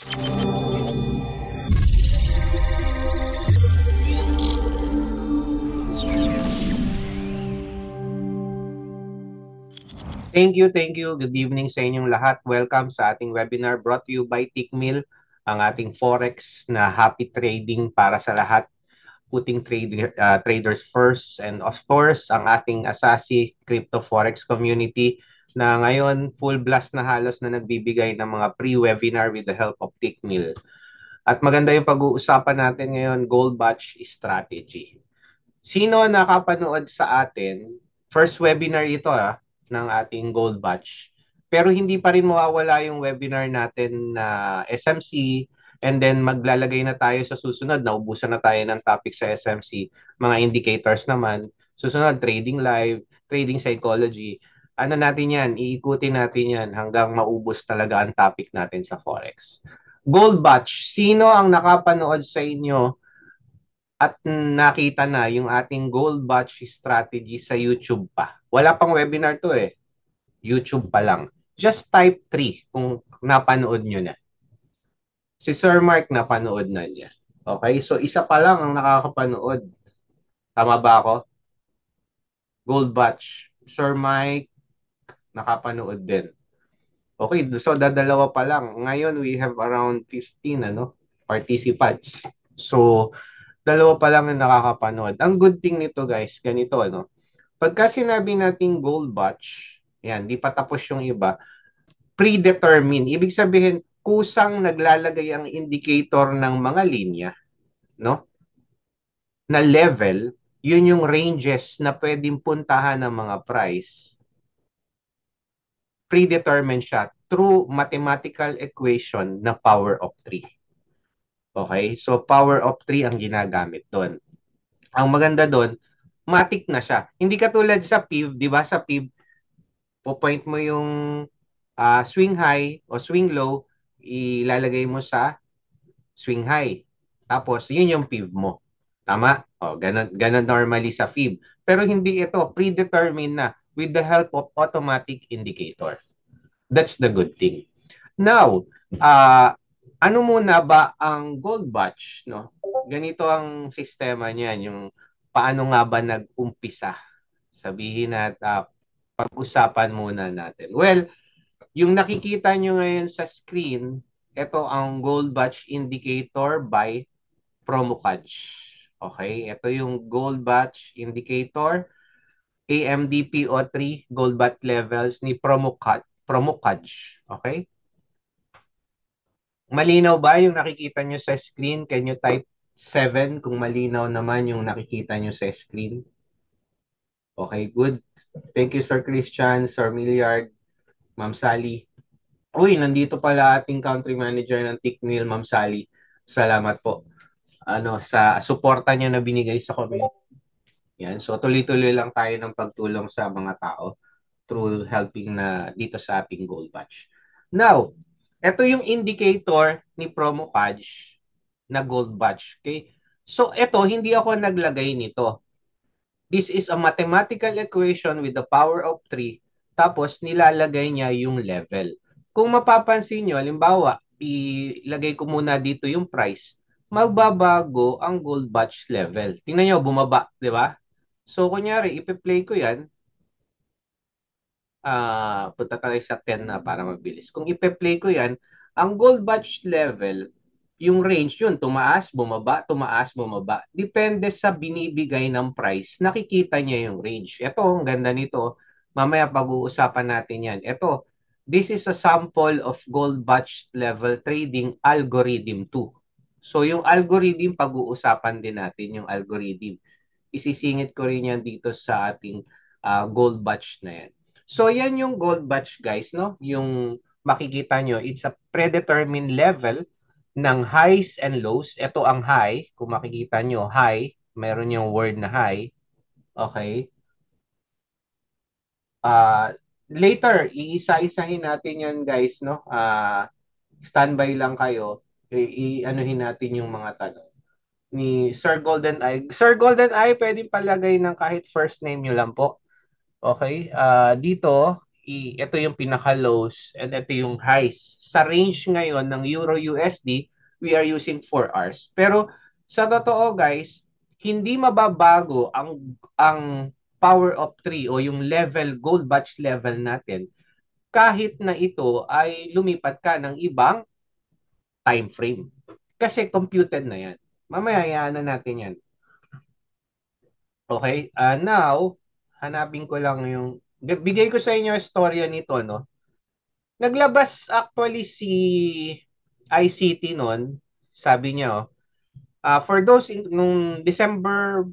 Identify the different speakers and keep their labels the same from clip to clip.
Speaker 1: Thank you, thank you. Good evening sa inyong lahat. Welcome sa ating webinar brought to you by Tickmill, ang ating Forex na happy trading para sa lahat. Putting traders first, and of course, ang ating Asasi Crypto Forex community na ngayon full blast na halos na nagbibigay ng mga pre-webinar with the help of Tickmill. At maganda yung pag-uusapan natin ngayon, Gold Batch Strategy. Sino nakapanood sa atin? First webinar ito ng ating Gold Batch. Pero hindi pa rin mawawala yung webinar natin na SMC, and then maglalagay na tayo sa susunod. Naubusan na tayo ng topic sa SMC. Mga indicators naman. Susunod, trading live, trading psychology. Ano natin yan? Iikutin natin yan hanggang maubos talaga ang topic natin sa Forex. Gold Batch, sino ang nakapanood sa inyo at nakita na yung ating Gold Batch strategy sa YouTube pa? Wala pang webinar to eh. YouTube pa lang. Just type 3 kung napanood nyo na. Si Sir Mark napanood na niya. Okay? So, isa pa lang ang nakakapanood. Tama ba ako? Gold Batch. Sir Mike, nakapanood din. Okay, so dadalawa pa lang. Ngayon, we have around 15 participants. So, dalawa pa lang ang nakakapanood. Ang good thing nito guys, ganito pagka sinabi nating Gold Batch, yan, di pa tapos yung iba, predetermined. Ibig sabihin, kusang naglalagay ang indicator ng mga linya, no? Na level, yun yung ranges na pwedeng puntahan ng mga price. Predetermined siya through mathematical equation na power of 3. Okay? So, power of 3 ang ginagamit doon. Ang maganda doon, matik na siya. Hindi katulad sa PIV, di ba? Sa PIV, po-point mo yung swing high o swing low, ilalagay mo sa swing high. Tapos, yun yung PIV mo. Tama? O, ganun normally sa FIB. Pero hindi ito, predetermined na with the help of automatic indicator. That's the good thing. Now, ano muna ba ang Gold Batch? No? Ganito ang sistema niyan, yung paano nga ba nag-umpisa? Sabihin at pag-usapan muna natin. Well, yung nakikita nyo ngayon sa screen, ito ang Gold Batch Indicator by Promocaj. Okay, ito yung Gold Batch Indicator, AMDPO3 Gold Batch levels ni Promocaj. Okay? Malinaw ba yung nakikita nyo sa screen? Can you type 7 kung malinaw naman yung nakikita nyo sa screen? Okay, good. Thank you, Sir Christian, Sir Milliard, Ma'am Sally. Uy, nandito pala ating country manager ng Tickmill, Ma'am Sally. Salamat po sa suporta niyo na binigay sa community. Yan. So, tuloy-tuloy lang tayo ng pagtulong sa mga tao through helping na dito sa ating Gold Batch. Now, ito yung indicator ni Promocaj na Gold Batch. Okay? So, ito, hindi ako naglagay nito. This is a mathematical equation with the power of 3, tapos nilalagay niya yung level. Kung mapapansin nyo, halimbawa, ilagay ko muna dito yung price, magbabago ang Gold Batch level. Tingnan nyo, bumaba, di ba? So, kunyari, ipi-play ko yan, punta tayo sa 10 na para mabilis. Kung ipe-play ko yan, ang Gold Batch level, yung range yun, tumaas, bumaba. Depende sa binibigay ng price, nakikita niya yung range. Ito, ang ganda nito. Mamaya pag-uusapan natin yan. Ito, this is a sample of Gold Batch level trading algorithm 2. So, yung algorithm, pag-uusapan din natin yung algorithm. Isisingit ko rin yan dito sa ating Gold Batch na yan. So, yan yung Gold Batch, guys, no? Yung makikita nyo, it's a predetermined level ng highs and lows. Ito ang high. Kung makikita nyo, high. Meron yung word na high. Okay. Later, iisa-isahin natin yan, guys, no? Standby lang kayo. I-anuhin natin yung mga tanong ni Sir Golden Eye. Sir Golden Eye, pwedeng palagay ng kahit first name nyo lang po. Okay, dito, ito yung pinaka-lows and ito yung highs. Sa range ngayon ng Euro USD, we are using 4 hours. Pero sa totoo guys, hindi mababago ang power of 3 o yung level, gold batch level natin kahit na ito ay lumipat ka ng ibang time frame. Kasi computed na yan. Mamaya hayaan na natin yan. Okay? Now, hanapin ko lang yung bigay ko sa inyo yung storya nito, no? Naglabas actually si ICT noon, sabi niya, for those nung December,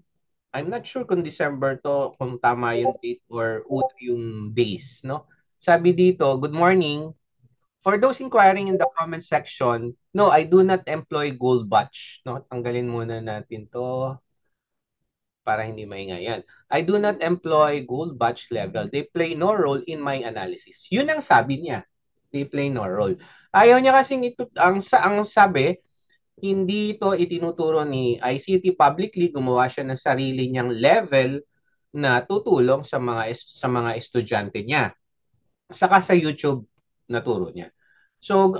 Speaker 1: I'm not sure kung December to, kung tama yung date or yung days, no? Sabi dito, good morning. For those inquiring in the comment section, no, I do not employ gold batch. No, tanggalin muna natin to para hindi maingay yan. I do not employ gold batch level. They play no role in my analysis. Yun ang sabi niya. They play no role. Ayaw niya kasing ito, ang sabi, hindi ito itinuturo ni ICT publicly, gumawa siya ng sarili niyang level na tutulong sa mga estudyante niya. Saka sa YouTube naturo niya. So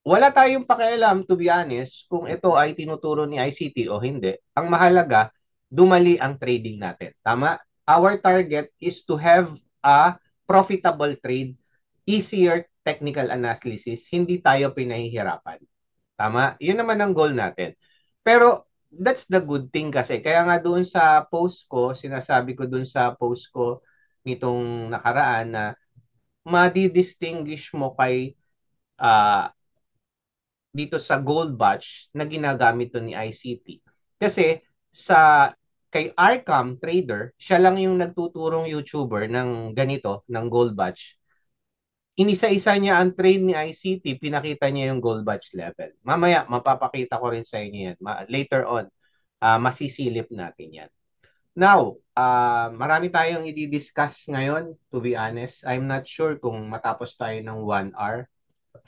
Speaker 1: wala tayong pakialam, to be honest, kung ito ay tinuturo ni ICT o hindi. Ang mahalaga, dumali ang trading natin. Tama? Our target is to have a profitable trade, easier technical analysis, hindi tayo pinahihirapan. Tama? Yun naman ang goal natin. Pero that's the good thing kasi. Kaya nga doon sa post ko, sinasabi ko doon sa post ko nitong nakaraan na madi-distinguish mo kay uh, dito sa gold batch na ginagamit to ni ICT. Kasi sa kay Arkham Trader, siya lang yung nagtuturong YouTuber ng ganito, ng gold batch. Inisa-isa niya ang trade ni ICT, pinakita niya yung gold batch level. Mamaya, mapapakita ko rin sa inyo yan. Later on, masisilip natin yan. Now, marami tayong i-discuss ngayon, to be honest. I'm not sure kung matapos tayo ng 1 hour.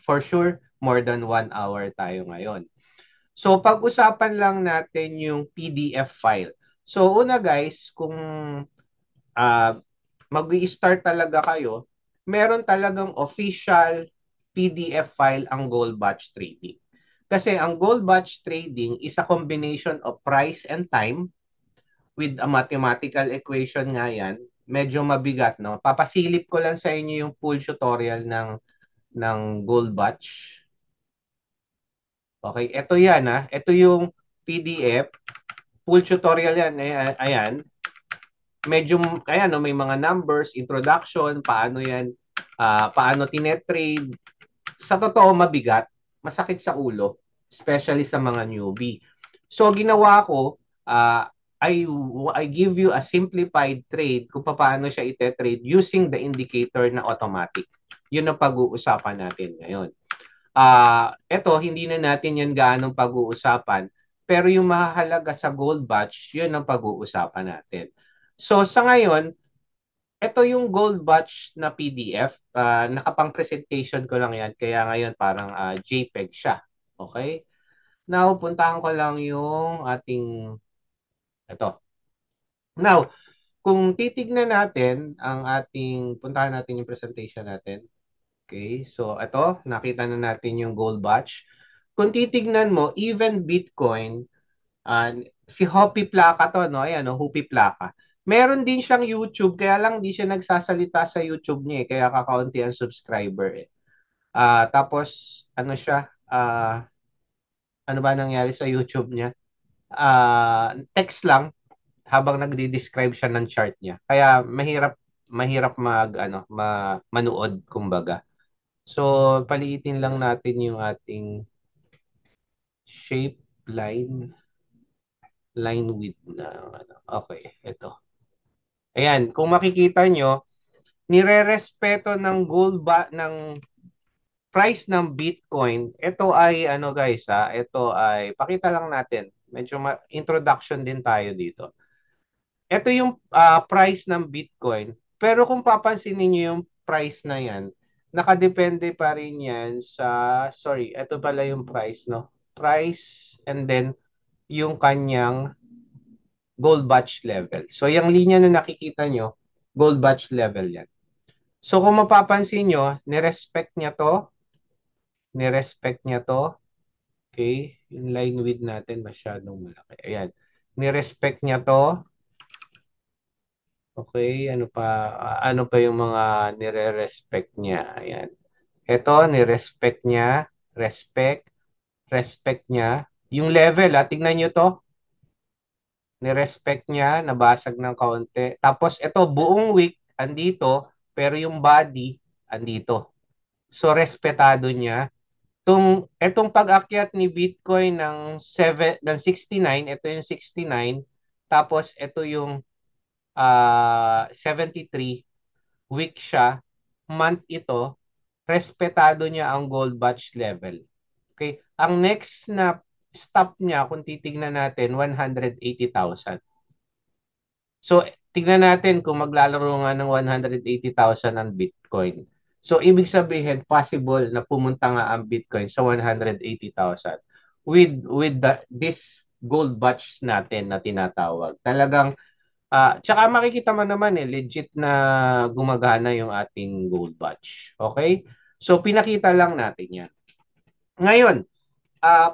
Speaker 1: For sure, more than 1 hour tayo ngayon. So, pag-usapan lang natin yung PDF file. So, una guys, kung mag-i-start talaga kayo, meron talagang official PDF file ang Gold Batch Trading. Kasi ang Gold Batch Trading is a combination of price and time with a mathematical equation nga yan. Medyo mabigat, no? Papasilip ko lang sa inyo yung full tutorial ng Gold Batch. Okay, ito yan ha. Ito yung PDF. Full tutorial yan. Ayan. Medyo, ayan, no, may mga numbers, introduction, paano yan, paano tinetrade. Sa totoo, mabigat. Masakit sa ulo. Especially sa mga newbie. So, ginawa ko, I give you a simplified trade kung paano siya ite-trade using the indicator na automatic. Yun ang pag-uusapan natin ngayon. Ito, hindi na natin yan gaanong pag-uusapan. Pero yung mahalaga sa gold batch, yun ang pag-uusapan natin. So, sa ngayon, ito yung gold batch na PDF. Nakapang-presentation ko lang yan. Kaya ngayon parang JPEG siya. Okay? Now, puntahan ko lang yung ating ito. Now, kung titignan natin ang ating, puntahan natin yung presentation natin. Okay, so ito, nakita na natin yung gold batch. Kung titignan mo, even Bitcoin, si Hopi Plaka to, no? Ayan, no? Hopi Plaka. Meron din siyang YouTube, kaya lang di siya nagsasalita sa YouTube niya, kaya kakaunti ang subscriber. Tapos, ano siya, ano ba nangyari sa YouTube niya? Text lang habang nagdi-describe siya ng chart niya. Kaya mahirap manood kumbaga. So, paliitin lang natin yung ating shape line width na okay, ito. Ayan, kung makikita nyo, nirerespeto ng gold ba ng price ng Bitcoin. Ito ay ano guys, ito ay pakita lang natin. Medyo introduction din tayo dito. Ito yung price ng Bitcoin. Pero kung papansinin niyo yung price na yan, nakadepende pa rin yan sorry, ito pala yung price, no? Price and then yung kanyang gold batch level. So, yung linya na nakikita nyo, gold batch level yan. So kung mapapansin nyo, nirespect niya to, nirespect niya to, okay? Yung line width natin masyadong malaki. Ayan. Nirespect niya to, okay? Ano pa yung mga nire-respect niya? Ayan. Ito, nirespect niya, respect, respect niya. Yung level, tignan nyo to, nirespect niya, nabasag ng kaunti. Tapos ito, buong week, andito, pero yung body, andito. So, respetado niya. Itong pag-akyat ni Bitcoin ng 69, ito yung 69, tapos ito yung 73, week siya, month ito, respetado niya ang gold batch level. Okay? Ang next na stop niya, kung titignan natin, 180,000. So, tignan natin kung maglalaro nga ng 180,000 ang Bitcoin. So, ibig sabihin, possible na pumunta nga ang Bitcoin sa 180,000 with this gold batch natin na tinatawag. Talagang, tsaka makikita mo naman legit na gumagana yung ating gold batch. Okay? So, pinakita lang natin yan. Ngayon,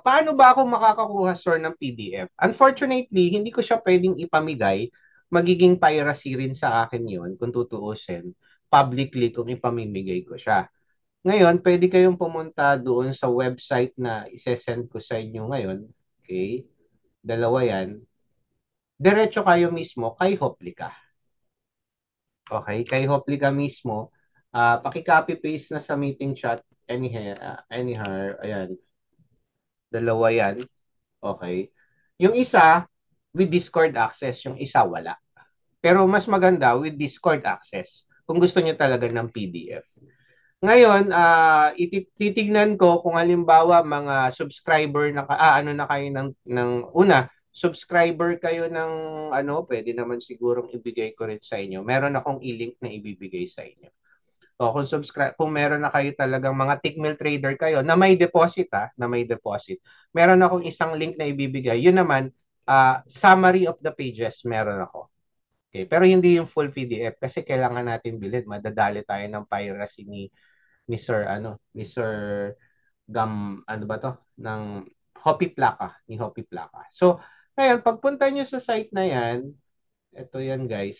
Speaker 1: paano ba ako makakakuha, sir, ng PDF? Unfortunately, hindi ko siya pwedeng ipamigay. Magiging piracy rin sa akin yon kung tutuusin publicly kung ipamimigay ko siya. Ngayon, pwede kayong pumunta doon sa website na isesend ko sa inyo ngayon. Okay? Dalawa yan. Diretso kayo mismo kay Hoplica. Okay? Kay Hoplica mismo. Paki-copy-paste na sa meeting chat. Anyhow, ayan. Dalawa yan. Okay. Yung isa, with Discord access. Yung isa, wala. Pero mas maganda with Discord access. Kung gusto niyo talaga ng PDF. Ngayon, titignan ko kung halimbawa mga subscriber na ano na kayo ng una, subscriber kayo ng pwede naman sigurong ibigay ko rin sa inyo. Meron akong i-link na ibibigay sa inyo. O kung meron na kayo talagang mga tickmill trader kayo na may deposit na may deposit. Meron akong isang link na ibibigay. Yun naman, summary of the pages meron ako. Okay, pero hindi yung full PDF kasi kailangan natin bilhin. Madadali tayo ng piracy ni Sir ano ba to? Ng ni Hopi Plaka. So, ngayon, pagpunta nyo sa site na yan, ito yan guys.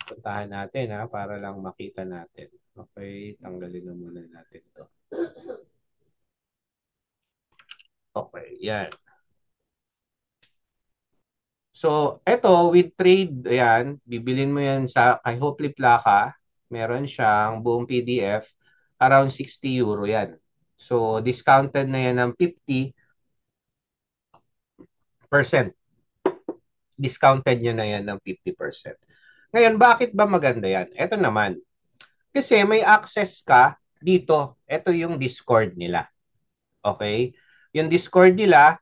Speaker 1: Puntahan natin para lang makita natin. Okay, tanggalin na muna natin to. Okay, yan. So, eto with trade, ayan, bibilin mo yan kay Hopli Plaka. Meron siyang buong PDF, around 60 euro yan. So, discounted na yan ng 50%. Discounted nyo na yan ng 50%. Ngayon, bakit ba maganda yan? Ito naman. Kasi may access ka dito. Ito yung Discord nila. Okay? Yung Discord nila,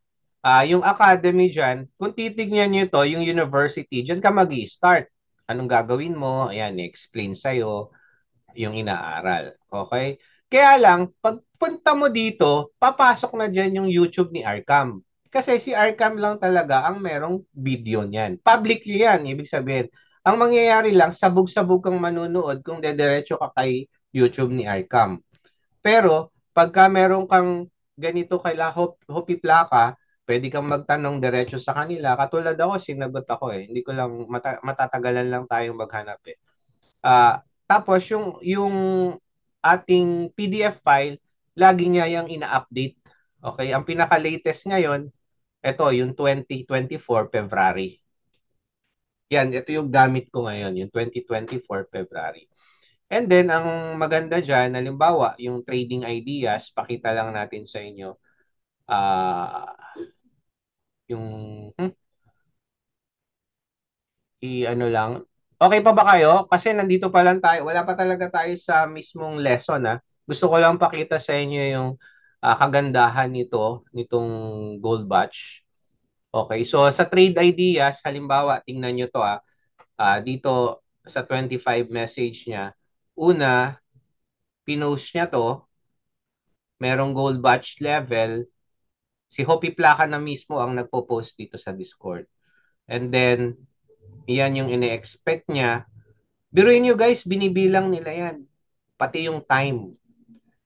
Speaker 1: yung academy dyan, kung titignan nyo ito, yung university, dyan ka mag-i-start. Anong gagawin mo? Ayan, explain sa'yo yung inaaral. Okay? Kaya lang, pagpunta mo dito, papasok na dyan yung YouTube ni Arcam. Kasi si Arcam lang talaga ang merong video niyan. Publicly yan, ibig sabihin. Ang mangyayari lang, sabog-sabog kang manunood kung dediretso ka kay YouTube ni Arcam. Pero, pagka meron kang ganito Hopi Plaka, pwede kang magtanong diretso sa kanila. Katulad ako, sinagot ako eh. Hindi ko lang, matatagalan lang tayong maghanap eh. Tapos, yung ating PDF file, lagi niya yung ina-update. Okay, ang pinaka-latest ngayon, ito, yung 2024 February. Yan, ito yung gamit ko ngayon, yung 2024 February. And then, ang maganda dyan, halimbawa, yung trading ideas, pakita lang natin sa inyo, yung, i-ano lang. Okay pa ba kayo? Kasi nandito pa lang tayo, wala pa talaga tayo sa mismong lesson, ha. Gusto ko lang pakita sa inyo yung kagandahan nitong gold batch. Okay, so sa trade ideas, halimbawa, tingnan nyo to, dito sa 25 message niya, una, pinost niya to, merong gold batch level, si Hopi Plaka na mismo ang nagpo-post dito sa Discord. And then, iyan yung ine-expect niya. Biruin nyo guys, binibilang nila yan. Pati yung time.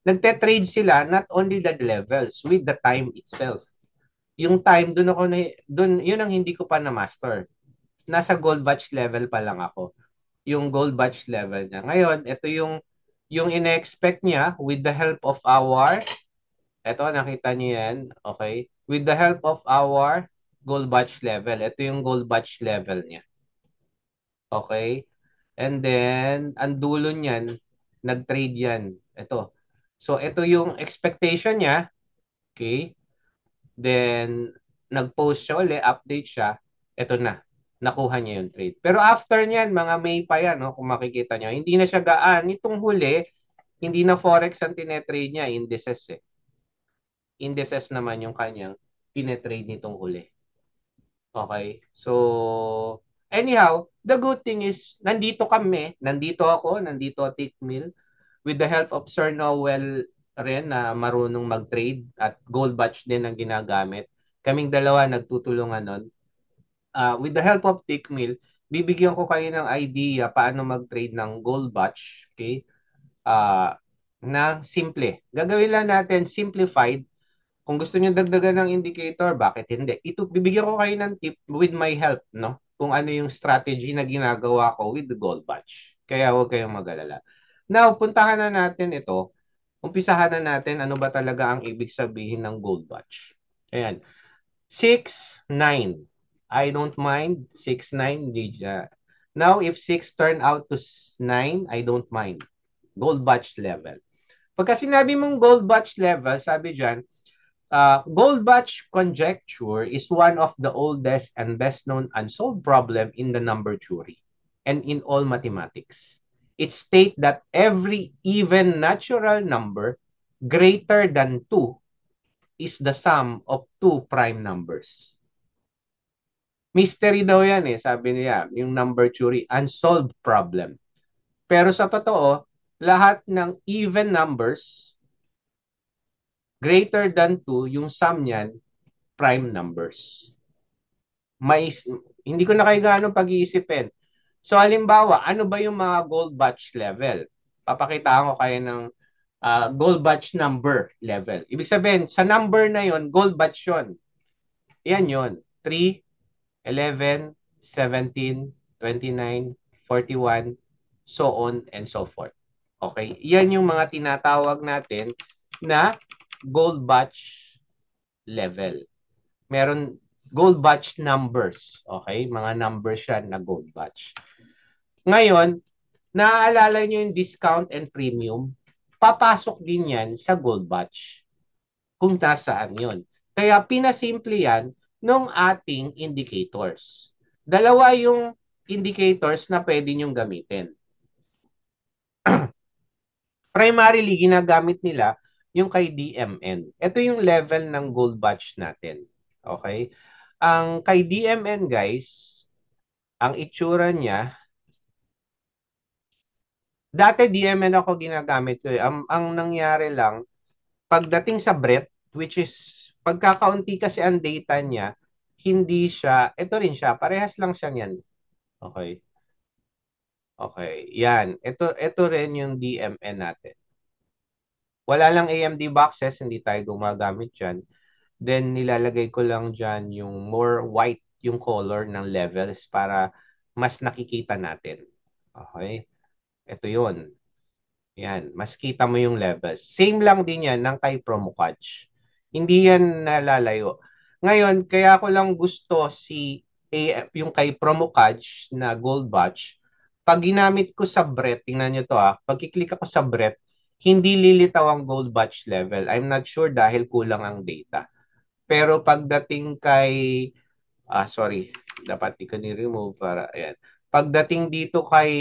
Speaker 1: Nagte-trade sila not only the levels, with the time itself. Yung time, yun ang hindi ko pa na-master. Nasa gold batch level pa lang ako. Yung gold batch level niya. Ngayon, ito yung ine-expect niya with the help of eto nakita niyo yan, okay? With the help of our gold batch level. Ito yung gold batch level niya. Okay? And then, ang dulo niyan, nag-trade yan. Ito. So, ito yung expectation niya. Okay? Then, nag-post siya uli, update siya. Ito na. Nakuha niya yung trade. Pero after niyan, mga May pa yan, no, kung makikita niyo, hindi na siya gaan. Itong huli, hindi na Forex ang tinetrade niya, indices eh. Indices naman yung kanyang tinetrade nitong huli. Okay? So, anyhow, the good thing is, nandito ako, nandito at Tickmill, with the help of Sir Noel rin na marunong mag-trade at gold batch din ang ginagamit. Kaming dalawa nagtutulungan nun. With the help of Tickmill, bibigyan ko kayo ng idea paano mag-trade ng gold batch. Okay? Uh, na simple. Gagawin lang natin simplified. Kung gusto niyo dagdagan ng indicator, bakit hindi? Ito, bibigyan ko kayo ng tip with my help, no? Kung ano yung strategy na ginagawa ko with the gold batch. Kaya huwag kayong mag-alala. Now, puntahan na natin ito. Umpisahan na natin ano ba talaga ang ibig sabihin ng gold batch. Ayan. 6, 9. I don't mind. 6, 9. Now, if 6 turn out to 9, I don't mind. Gold batch level. Pagka sinabi mong gold batch level, sabi dyan, gold batch conjecture is one of the oldest and best known unsolved problem in the number theory and in all mathematics. It states that every even natural number greater than 2 is the sum of two prime numbers. Mystery daw yan eh, sabi niya, yung number theory, unsolved problem. Pero sa totoo, lahat ng even numbers greater than 2, yung sum niyan, prime numbers. Hindi ko na kayo gaano pag-iisipin. So halimbawa, ano ba yung mga gold batch level? Papakitaan ko kayo ng gold batch number level. Ibig sabihin, sa number na yon, gold batch yon. Yan yon. 3, 11, 17, 29, 41, so on and so forth. Okay? Yan yung mga tinatawag natin na gold batch level. Meron gold batch numbers. Okay? Mga numbers yan na gold batch. Ngayon, naaalala nyo yung discount and premium? Papasok din yan sa gold batch. Kung nasaan yun. Kaya pinasimple yan ng ating indicators. Dalawa yung indicators na pwede nyong gamitin. Primarily, ginagamit nila yung kay DMN. Ito yung level ng gold batch natin. Okay? Ang kay DMN, guys, ang itsura niya, dati DMN ako ginagamit ko. Ang nangyari lang, pagdating sa breadth, which is, pagkakaunti kasi ang data niya, hindi siya, ito rin siya, parehas lang siya niyan. Okay. Okay, yan. Ito rin yung DMN natin. Wala lang AMD boxes, hindi tayo gumagamit dyan. Then, nilalagay ko lang dyan yung more white yung color ng levels para mas nakikita natin. Okay? Ito yun. Yan. Mas kita mo yung levels. Same lang din yan ng kay Promocatch. Hindi yan nalalayo. Ngayon, kaya ko lang gusto yung kay Promocatch na gold batch. Pag ginamit ko sa breadth, tingnan nyo to pag i-click ako sa breadth, hindi lilitaw ang gold batch level. I'm not sure dahil kulang ang data. Pero pagdating kay, sorry, dapat ko ni-remove para, ayan. Pagdating dito kay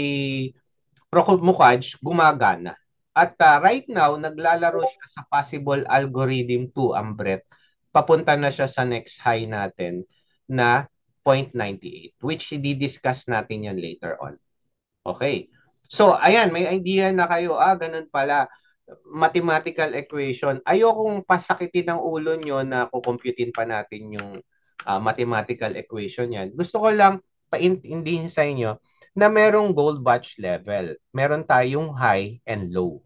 Speaker 1: Promocatch, gumagana. At right now, naglalaro siya sa possible algorithm 2 ang breadth. Papunta na siya sa next high natin na 0.98, which di-discuss natin yan later on. Okay. So, ayan, may idea na kayo. Ganun pala. Mathematical equation. Ayokong pasakitin ng ulo nyo na kukumputin pa natin yung mathematical equation yan. Gusto ko lang paintindihin sa inyo na merong gold batch level. Meron tayong high and low.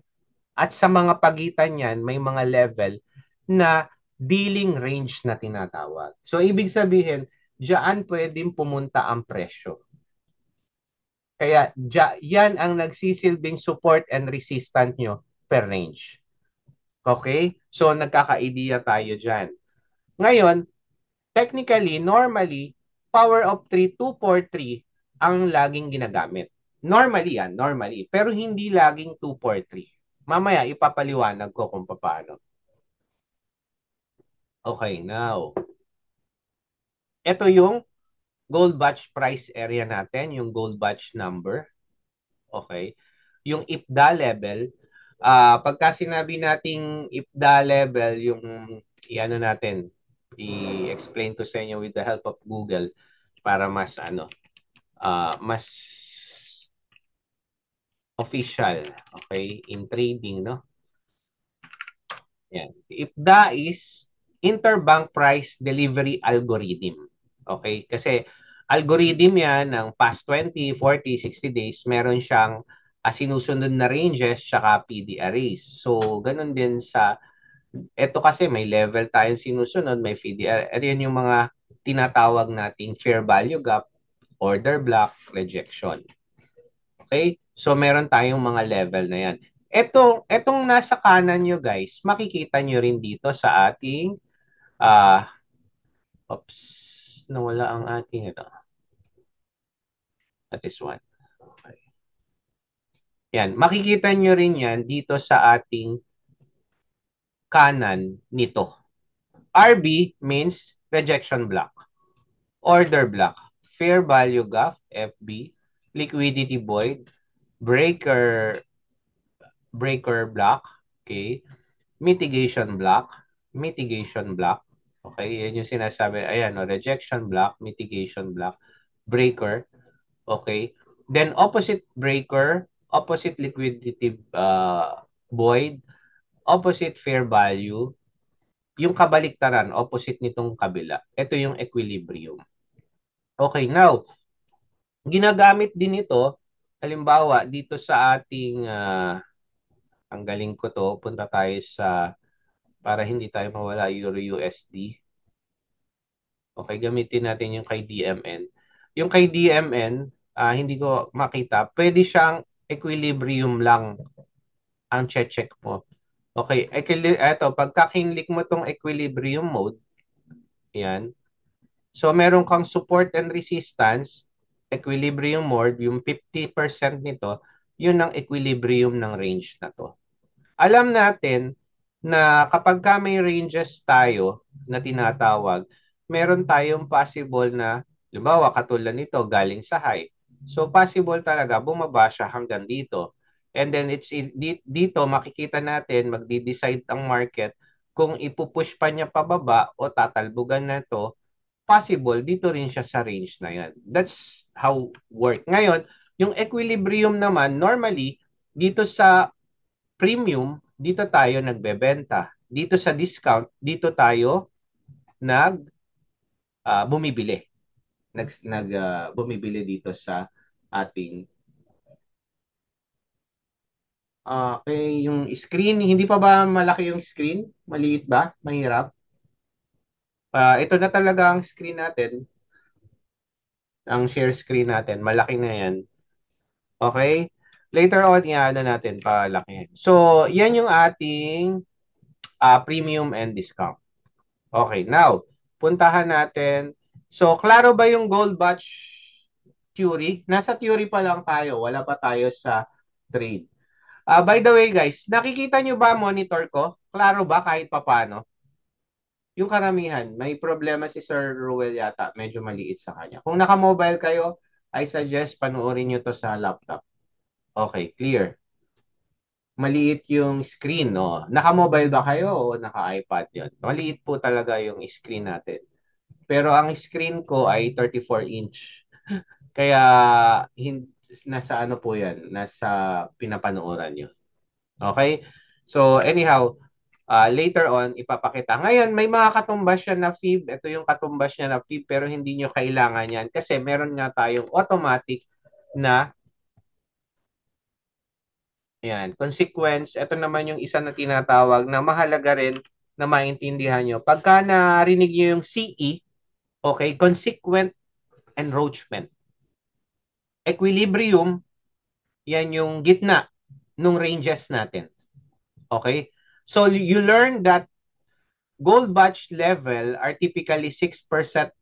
Speaker 1: At sa mga pagitan niyan, may mga level na dealing range na tinatawag. So, ibig sabihin, diyan pwedeng pumunta ang presyo. Kaya yan ang nagsisilbing support and resistance nyo per range. Okay? So, nagkaka-idea tayo dyan. Ngayon, technically, normally, power of 3, 2, 4, 3 ang laging ginagamit. Normally yan, normally. Pero hindi laging 2, 4, 3. Mamaya, ipapaliwanag ko kung paano. Okay, now. Ito yung gold batch price area natin, yung gold batch number. Okay. Yung IPDA level, pagka sinabi nating IPDA level, yung iano natin, i-explain ko sa inyo with the help of Google para mas mas official, okay, in trading, no? Yan. IPDA is Interbank Price Delivery Algorithm. Okay? Kasi algorithm yan ng past 20, 40, 60 days, meron siyang sinusunod na ranges tsaka PDRAs. So, ganun din sa, eto kasi may level tayong sinusunod, may PDR. Ito yan yung mga tinatawag nating fair value gap, order block, rejection. Okay? So, meron tayong mga level na yan. Etong nasa kanan nyo guys, makikita nyo rin dito sa ating, oops, nawala ang ating ito. That is one. Okay. Yan, makikita nyo rin yan dito sa ating kanan nito. RB means rejection block, order block, fair value gap, FB, liquidity void, breaker block, okay, mitigation block, mitigation block. Okay, yan yung sinasabi. Ayan, no, rejection block, mitigation block, breaker. Okay. Then opposite breaker, opposite liquidity void, opposite fair value, yung kabaliktaran, opposite nitong kabila. Ito yung equilibrium. Okay, now, ginagamit din ito, halimbawa, dito sa ating, ang galing ko to, punta tayo sa para hindi tayo mawala Euro USD. Okay, gamitin natin yung kay DMN. Yung kay DMN, hindi ko makita. Pwede siyang equilibrium lang ang check mo. Okay, eto, pagka kinlik mo tong equilibrium mode, yan. So, meron kang support and resistance, equilibrium mode, yung 50% nito, yun ang equilibrium ng range na to. Alam natin na kapag ka may ranges tayo na tinatawag, meron tayong possible na, halimbawa katulad nito galing sa high. So possible talaga bumaba siya hanggang dito. And then dito makikita natin magdi-decide ang market kung ipupush pa niya pababa o tatalbugan na to. Possible dito rin siya sa range na yan. That's how work. Ngayon, yung equilibrium naman normally dito sa premium, dito tayo nagbebenta. Dito sa discount, dito tayo bumibili. Bumibili dito sa ating okay, yung screen, hindi pa ba malaki yung screen? Maliit ba? Mahirap? Ito na talaga ang screen natin. Ang share screen natin. Malaki na yan. Okay? Later on, i-ano natin palaki. So, yan yung ating premium and discount. Okay, now, puntahan natin. So, klaro ba yung gold batch theory? Nasa theory pa lang tayo. Wala pa tayo sa trade. By the way, guys, nakikita nyo ba monitor ko? Klaro ba kahit papano? Yung karamihan, may problema si Sir Ruel yata. Medyo maliit sa kanya. Kung naka-mobile kayo, I suggest panoorin nyo to sa laptop. Okay, clear. Maliit yung screen, no? Naka-mobile ba kayo o naka-iPad yun? Maliit po talaga yung screen natin. Pero ang screen ko ay 34-inch. Kaya nasa ano po yan? Nasa pinapanooran nyo. Okay? So anyhow, later on, ipapakita. Ngayon, may mga katumbas siya na fib. Ito yung katumbas niya na fib pero hindi nyo kailangan yan kasi meron nga tayong automatic na yan, consequence. Ito naman yung isa na tinatawag na mahalaga rin na maintindihan nyo. Pagka narinig nyo yung CE, okay, consequent enroachment. Equilibrium, yan yung gitna nung ranges natin. Okay? So you learn that gold batch level are typically 6%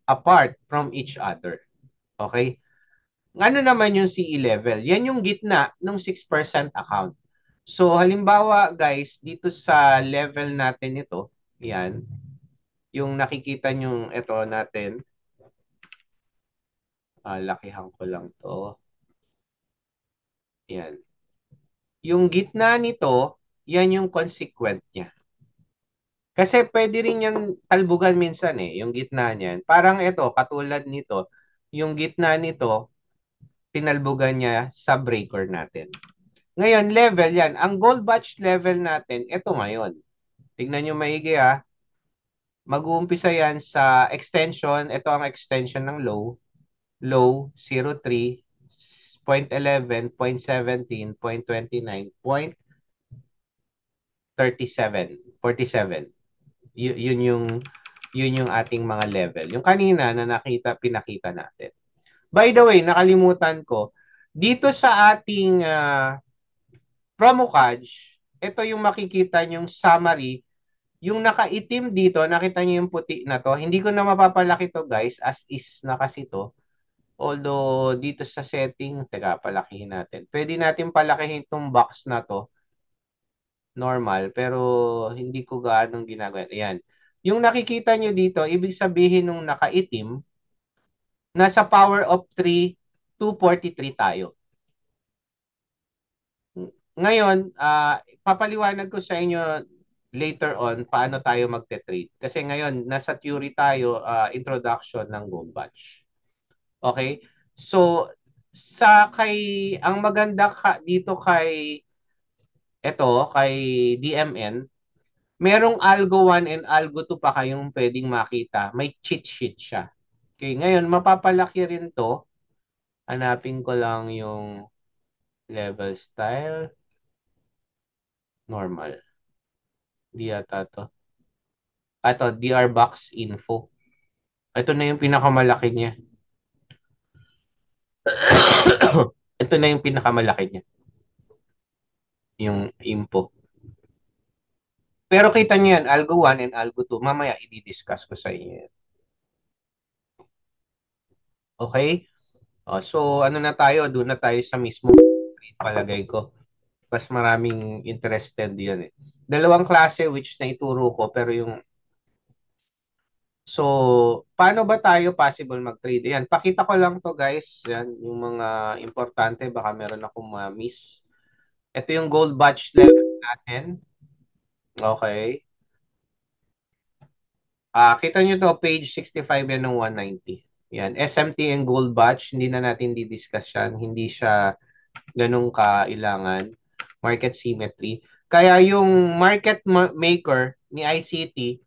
Speaker 1: apart from each other. Okay? Ano naman yung CE level? Yan yung gitna ng 6% account. So halimbawa guys, dito sa level natin ito, yan, yung nakikita nyo ito natin, lakihan ko lang to. Yan. Yung gitna nito, yan yung consequent niya. Kasi pwede rin yung talbugan minsan yung gitna niyan. Parang ito, katulad nito, yung gitna nito, tinalbugan niya sa breaker natin. Ngayon, level yan. Ang gold batch level natin, ito ngayon. Tignan nyo maigi ha. Mag-uumpisa yan sa extension. Ito ang extension ng low. Low, 0.3, 0.11, 0.17, 0.29, 0.37, 47. Yun yung ating mga level. Yung kanina na pinakita natin. By the way, nakalimutan ko, dito sa ating promo cards, ito yung makikita yung summary. Yung nakaitim dito, nakita niyo yung puti na to. Hindi ko na mapapalaki to guys, as is na kasi to. Although dito sa setting, teka, palakihin natin. Pwede natin palakihin itong box na to. Normal, pero hindi ko gaanong ginagawa. Ayan. Yung nakikita nyo dito, ibig sabihin nung nakaitim, nasa power of 3, 243 tayo. Ngayon, papaliwanag ko sa inyo later on paano tayo magte-trade. Kasi ngayon, nasa theory tayo, introduction ng gold batch. Okay? So, ang maganda dito kay DMN, merong Algo 1 and Algo 2 pa kayong pwedeng makita. May cheat sheet siya. Okay, ngayon, mapapalaki rin to. Hanapin ko lang yung level style. Normal. Di yata to. Ito, DR box info. Ito na yung pinakamalaki niya. Ito na yung pinakamalaki niya. Yung info. Pero kita niyo yan, Algo 1 and Algo 2. Mamaya i-discuss ko sa inyo. Okay? So, ano na tayo? Doon na tayo sa mismo palagay ko. Mas maraming interested yan Dalawang klase which na ituro ko, pero yung so, paano ba tayo possible mag-trade? Yan, pakita ko lang to guys. Yan, yung mga importante, baka meron akong ma-miss. Ito yung gold batch level natin. Okay. Kita nyo to, page 65 yan ng 190. Yan, SMT and gold batch, hindi na natin di-discuss yan. Hindi siya ganun kailangan. Market symmetry. Kaya yung market maker ni ICT,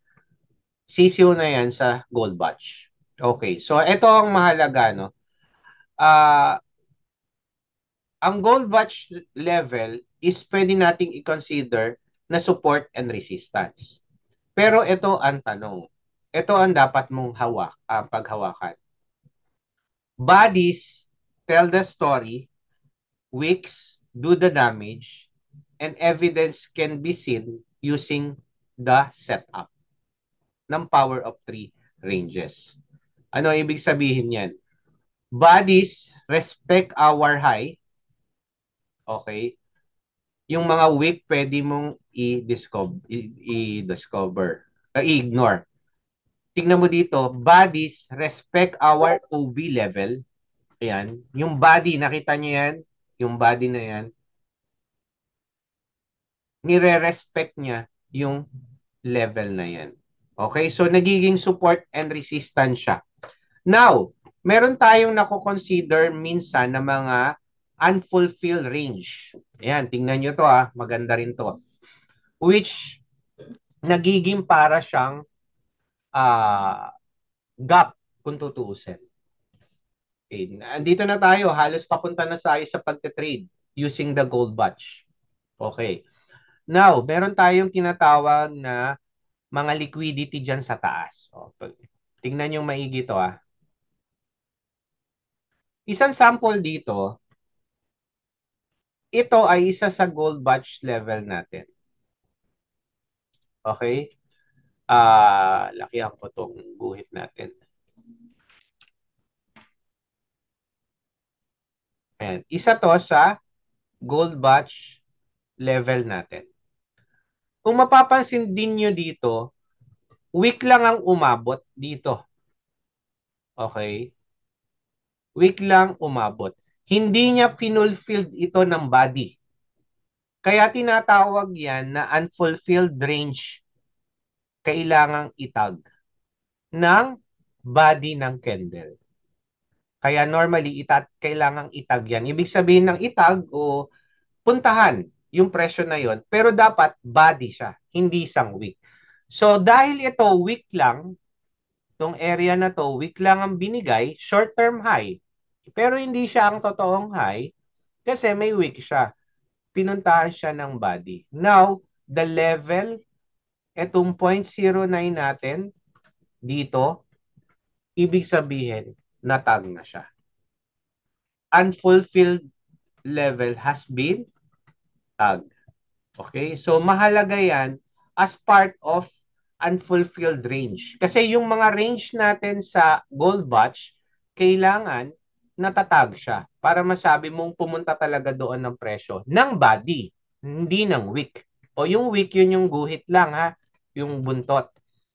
Speaker 1: sisiw na yan sa gold batch. Okay, so ito ang mahalaga, no? Ah, ang gold batch level is pwede nating i-consider na support and resistance. Pero ito ang tanong. Ito ang dapat mong paghawakan. Bodies tell the story, wicks do the damage, and evidence can be seen using the setup ng power of 3 ranges. Ano ibig sabihin yan? Bodies respect our high. Okay? Yung mga weak pwede mong i-ignore. Tingnan mo dito, bodies respect our OB level. Ayan. Yung body, nakita niyo yan? Yung body na yan, nire-respect niya yung level na yan. Okay? So, nagiging support and resistance siya. Now, meron tayong nako-consider minsan na mga unfulfilled range. Ayan, tingnan nyo to maganda rin to. Which, nagiging para siyang gap kung tutuusin. Okay. Andito na tayo. Halos papunta na tayo sa pagte-trade using the gold batch. Okay. Now, meron tayong tinatawag na mga liquidity dyan sa taas. Tingnan nyo maigi to ah. Isang sample dito, ito ay isa sa gold batch level natin. Okay? Lakihan ko tong guhit natin. Ayan. Isa to sa gold batch level natin. Kung mapapansin din nyo dito, week lang ang umabot dito. Okay? Week lang umabot. Hindi niya finulfilled ito ng body. Kaya tinatawag yan na unfulfilled range. Kailangang itag ng body ng candle. Kaya normally, kailangang itag yan. Ibig sabihin ng itag o puntahan yung presyo na yon, pero dapat body siya, hindi isang week. So dahil ito week lang, tong area na to, week lang ang binigay, short-term high. Pero hindi siya ang totoong high kasi may week siya. Pinuntahan siya ng body. Now, the level, etong 0.09 natin, dito, ibig sabihin, natag na siya. Unfulfilled level has been tagged. Okay? So, mahalaga yan as part of unfulfilled range. Kasi yung mga range natin sa gold batch, kailangan natatag siya para masabi mong pumunta talaga doon ng presyo ng body, hindi ng wick. O yung wick, yun yung guhit lang ha, yung buntot.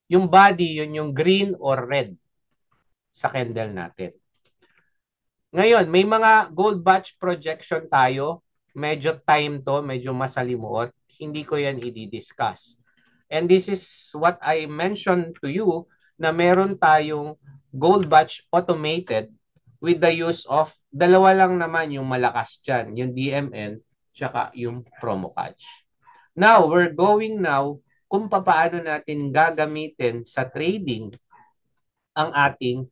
Speaker 1: Yung body, yun yung green or red sa candle natin. Ngayon, may mga gold batch projection tayo. Medyo time to, medyo masalimuot. Hindi ko yan i-discuss. And this is what I mentioned to you na meron tayong gold batch automated with the use of dalawa lang naman yung malakas dyan, yung DMN tsaka yung promo catch. Now, we're going now kung paano natin gagamitin sa trading ang ating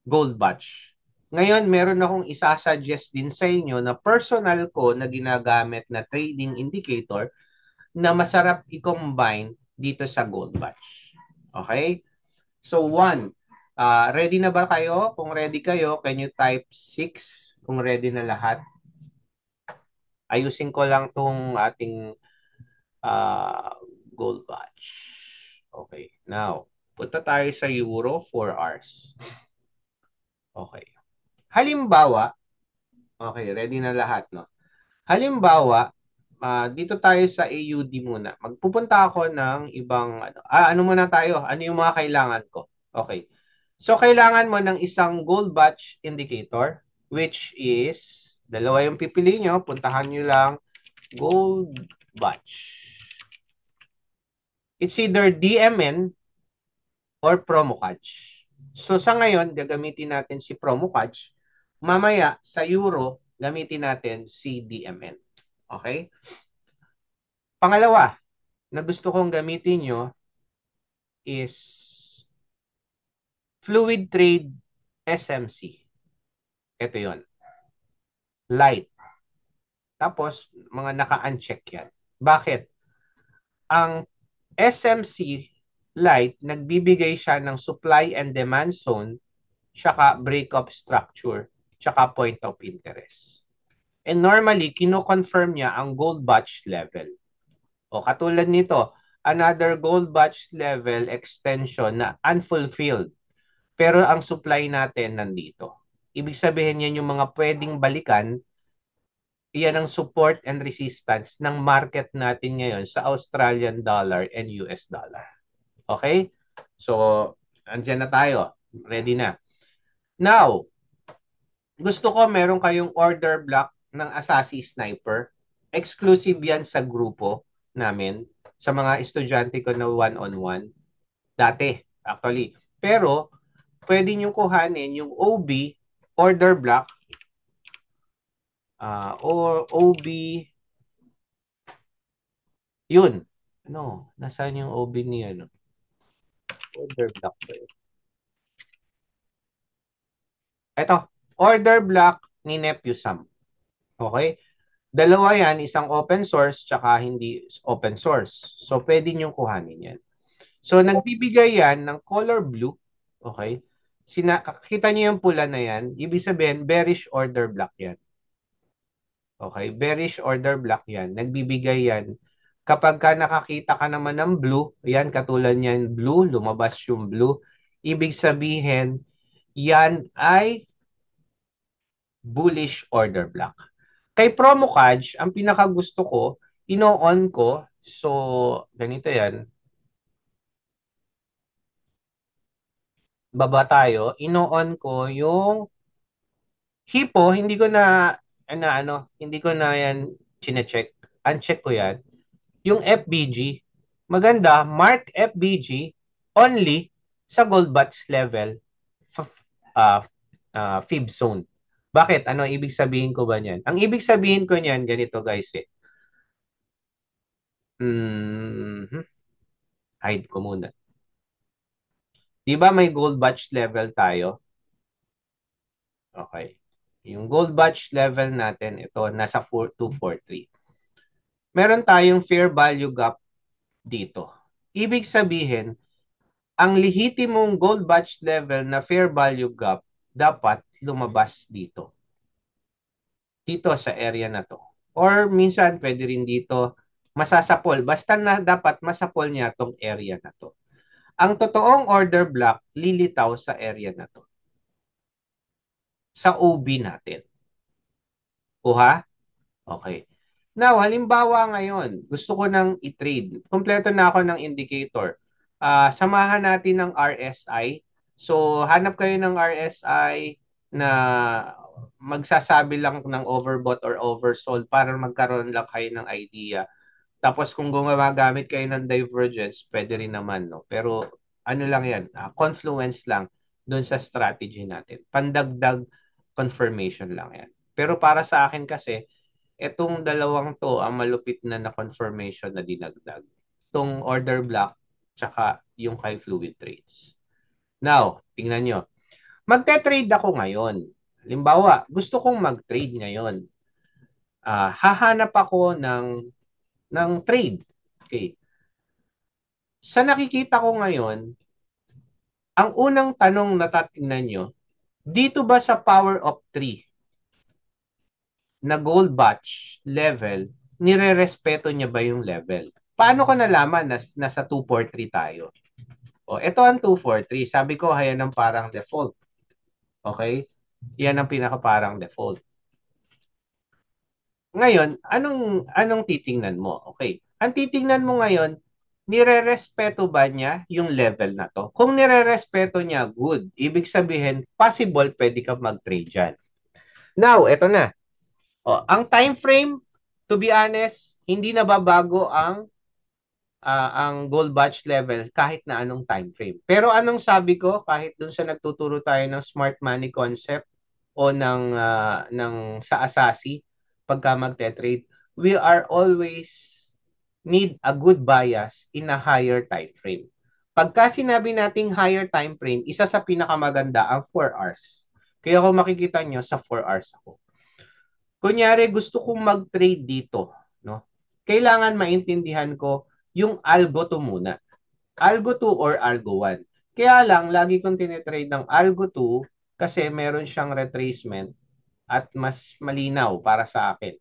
Speaker 1: gold batch. Ngayon, meron akong isasuggest din sa inyo na personal ko na ginagamit na trading indicator na masarap i-combine dito sa gold batch. Okay? So, one, ready na ba kayo? Kung ready kayo, can you type 6 kung ready na lahat? Ayusin ko lang tong ating uh, gold batch. Okay. Now, punta tayo sa Euro 4 hours. Okay. Halimbawa, okay, ready na lahat, no? Halimbawa, dito tayo sa AUD muna. Magpupunta ako ng ibang, ano muna tayo? Ano yung mga kailangan ko? Okay. So, kailangan mo ng isang gold batch indicator, which is, dalawa yung pipili nyo, puntahan nyo lang, gold batch. It's either DMN or promo catch. So, sa ngayon, gagamitin natin si promo catch. Mamaya, sa euro, gamitin natin si DMN. Okay? Pangalawa, na gusto kong gamitin nyo is Fluid Trade SMC. Ito yon, light. Tapos, mga naka-uncheck yan. Bakit? Ang SMC light, nagbibigay siya ng supply and demand zone, tsaka breakup structure, tsaka point of interest. And normally, kino-confirm niya ang gold batch level. O katulad nito, another gold batch level extension na unfulfilled. Pero ang supply natin nandito. Ibig sabihin yan yung mga pwedeng balikan, iyan ang support and resistance ng market natin ngayon sa Australian dollar and US dollar. Okay? So, andyan na tayo. Ready na. Now, gusto ko meron kayong order block ng Assassin Sniper. Exclusive yan sa grupo namin, sa mga estudyante ko na one-on-one. Dati, actually. Pero, pwede nyo kuhanin yung OB order block or OB yun. Ano? Nasaan yung OB ni ano? Order block ba yun? Ito. order block ni Nepusam. Okay? Dalawa yan, isang open source tsaka hindi open source. So, pwede nyo kuhanin yan. So, nagbibigay yan ng color blue. Okay? Kita nyo yung pula na yan. Ibig sabihin, bearish order block yan. Okay? Bearish order block yan. Nagbibigay yan. Kapag ka nakakita ka naman ng blue, yan, katulad niyan, blue, lumabas yung blue. Ibig sabihin, yan ay bullish order block. Kay PromoCaj, ang pinakagusto ko, ino-on ko. So, ganito yan. Baba tayo. Ino-on ko yung Hipo, hindi ko hindi ko na yan chine-check. Uncheck ko yan. Yung FBG, maganda, mark FBG only sa gold batch level uh, fib zone. Bakit? Ano ibig sabihin ko ba niyan? Ang ibig sabihin ko niyan, ganito guys eh. Mm-hmm. Hide ko muna. Di ba may gold batch level tayo? Okay. Yung gold batch level natin, ito, nasa 4243. Meron tayong fair value gap dito. Ibig sabihin, ang lehitimong gold batch level na fair value gap dapat lumabas dito. Dito sa area na to. Or minsan, pwede rin dito masasapol. Basta na dapat masapol niya tong area na to. Ang totoong order block, lilitaw sa area na to. Sa OB natin. Kuha? Okay. Now, halimbawa ngayon, gusto ko nang i-trade. Kompleto na ako ng indicator. Samahan natin ng RSI. So, hanap kayo ng RSI na magsasabi lang ng overbought or oversold para magkaroon lang kayo ng idea. Tapos kung gumagamit kayo ng divergence, pwede rin naman, no? Pero ano lang yan, confluence lang doon sa strategy natin. Pandagdag confirmation lang yan. Pero para sa akin kasi, etong dalawang to ang malupit na confirmation na dinagdag. Itong order block, tsaka yung high fluid trades. Now, tingnan nyo. Magte-trade ako ngayon. Halimbawa, gusto kong mag-trade ngayon. Hahanap ako ng trade. Okay. Sa nakikita ko ngayon, ang unang tanong na tatingnan nyo, dito ba sa power of 3 na gold batch level, nire-respeto niya ba yung level? Paano ko nalaman na nasa 243 tayo? O, ito ang 243. Sabi ko, yan ang parang default. Okay? Yan ang pinaka parang default. Ngayon, anong titingnan mo? Okay. Ang titingnan mo ngayon, nire-respeto ba niya yung level na to? Kung nire-respeto niya, good. Ibig sabihin, possible pwede ka mag-trade dyan. Now, eto na. Ang time frame, to be honest, hindi nababago ang gold batch level kahit na anong time frame. Pero anong sabi ko, kahit dun sa nagtuturo tayo ng smart money concept o ng sa Asasi, pagka magte-trade, we are always need a good bias in a higher time frame. Pagka sinabi nating higher time frame, isa sa pinakamaganda ang 4 hours. Kaya kung makikita nyo, sa 4 hours ako. Kunyari, gusto kong mag-trade dito. No? Kailangan maintindihan ko yung algo 2 muna. Algo 2 or algo 1. Kaya lang, lagi kong tinitrade ng algo 2 kasi meron siyang retracement at mas malinaw para sa akin.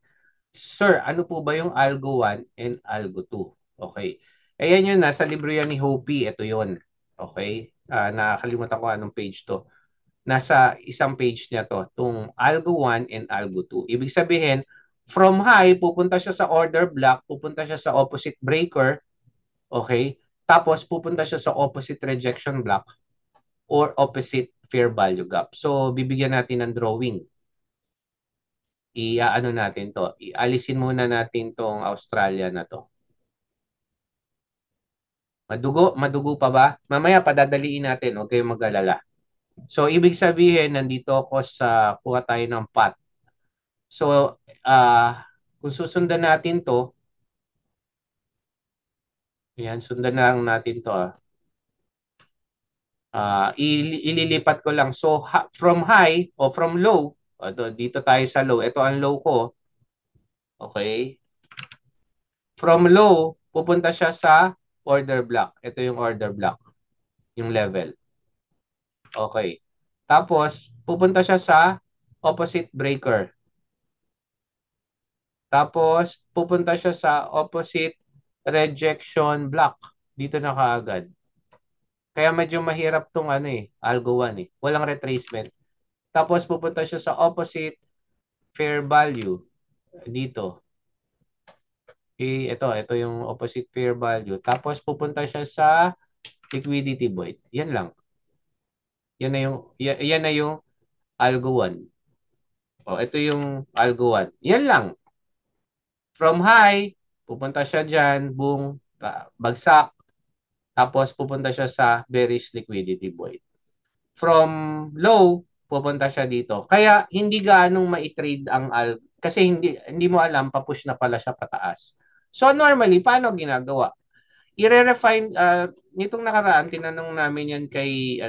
Speaker 1: Sir, ano po ba yung algo 1 and algo 2? Okay. Ayan yun, nasa libro yan ni Hopi. Ito yun. Okay. Nakakalimutan ko anong page to. Nasa isang page niya to. Itong algo 1 and algo 2. Ibig sabihin, from high, pupunta siya sa order block, pupunta siya sa opposite breaker. Okay. Tapos, pupunta siya sa opposite rejection block or opposite fair value gap. So, bibigyan natin ng drawing. Iaano natin to. Ialisin muna natin tong Australia na to. Madugo pa ba? Mamaya padadaliin natin, huwag kayong mag-alala. So, ibig sabihin, nandito ako sa kuha tayo ng pot. So, kung susundan natin to, ayan, sundan lang natin to. Ililipat ko lang. So, from high o from low, dito tayo sa low. Ito ang low ko. Okay? From low, pupunta siya sa order block. Ito yung order block, yung level. Okay. Tapos, pupunta siya sa opposite breaker. Tapos, pupunta siya sa opposite rejection block. Dito na kaagad. Kaya medyo mahirap tong algo 1 eh. Walang retracement. Tapos, pupunta siya sa opposite fair value. Dito. Ito yung opposite fair value. Tapos, pupunta siya sa liquidity void. Yan lang. Yan na yung algo 1. Ito yung algo 1. Yan lang. From high, pupunta siya dyan, boom, bagsak, tapos pupunta siya sa bearish liquidity void. From low, pupunta siya dito. Kaya hindi gaanong ma-trade ang algo kasi hindi mo alam pa-push na pala siya pataas. So normally, paano ginagawa? I-refine nitong nakaraan tinanong namin yan kay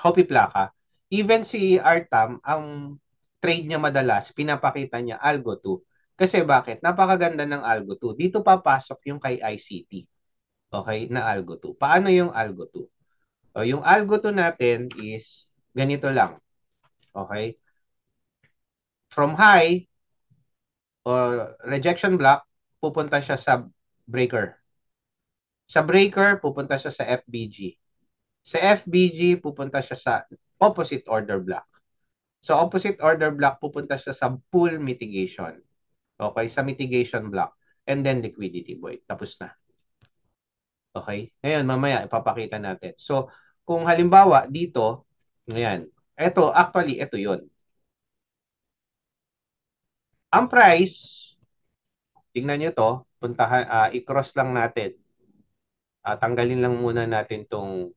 Speaker 1: Hopi Plaka. Even si Artam, ang trade niya madalas, pinapakita niya Algo 2. Kasi bakit? Napakaganda ng Algo 2. Dito papasok yung kay ICT. Okay? Na Algo 2. Paano yung Algo 2? Yung Algo 2 natin is ganito lang. Okay? From high or rejection block, pupunta siya sa breaker. Sa breaker, pupunta siya sa FBG. Sa FBG, pupunta siya sa opposite order block. So, opposite order block, pupunta siya sa pool mitigation. Okay? Sa mitigation block. And then liquidity void. Tapos na. Okay? Ngayon, mamaya, ipapakita natin. So, kung halimbawa, dito, ngayon, ito yun. Ang price, tingnan nyo to, i-cross lang natin. Tanggalin lang muna natin tong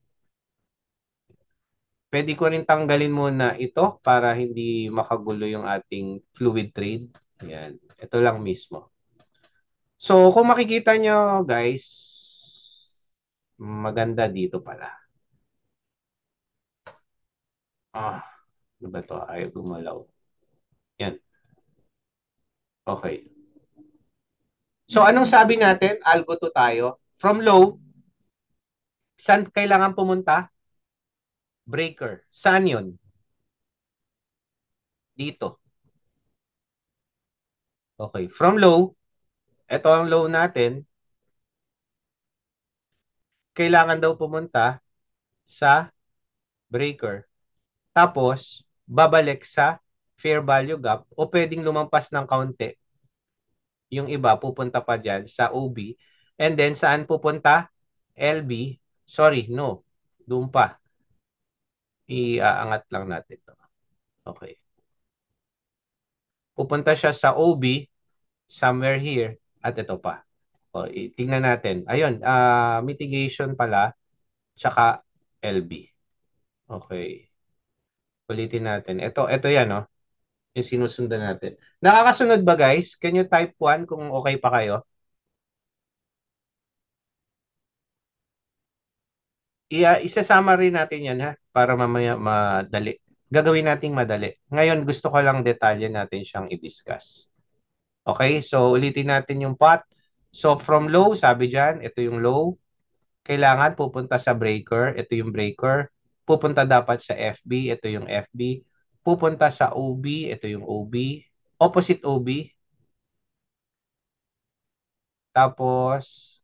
Speaker 1: pwede ko rin tanggalin muna ito para hindi makagulo yung ating fluid trade. Yan. Ito lang mismo. So, kung makikita nyo, guys, maganda dito pala. Ano ba to? Ayaw gumalaw. Yan. Okay. So, anong sabi natin? Algo to tayo. From low, saan kailangan pumunta? Breaker. Saan yun? Dito. Okay. From low, ito ang low natin. Kailangan daw pumunta sa breaker. Tapos, babalik sa fair value gap o pwedeng lumampas ng kaunti. Yung iba, pupunta pa dyan sa OB. And then, saan pupunta? LB. Sorry, no. Doon pa. Iaangat lang natin to. Okay. Pupunta siya sa OB, somewhere here, at ito pa. Tingnan natin. Ayun, mitigation pala, tsaka LB. Okay. Ulitin natin. Ito yan, no? Yung sinusundan natin. Nakakasunod ba, guys? Can you type 1 kung okay pa kayo? Isasama rin natin yan, ha? Para mamaya madali. Gagawin nating madali. Ngayon, gusto ko lang detalye natin siyang i-discuss. Okay? So, ulitin natin yung path. So, from low, sabi dyan, ito yung low. Kailangan pupunta sa breaker. Ito yung breaker. Pupunta dapat sa FB. Ito yung FB. Pupunta sa OB. Ito yung OB. Opposite OB. Tapos,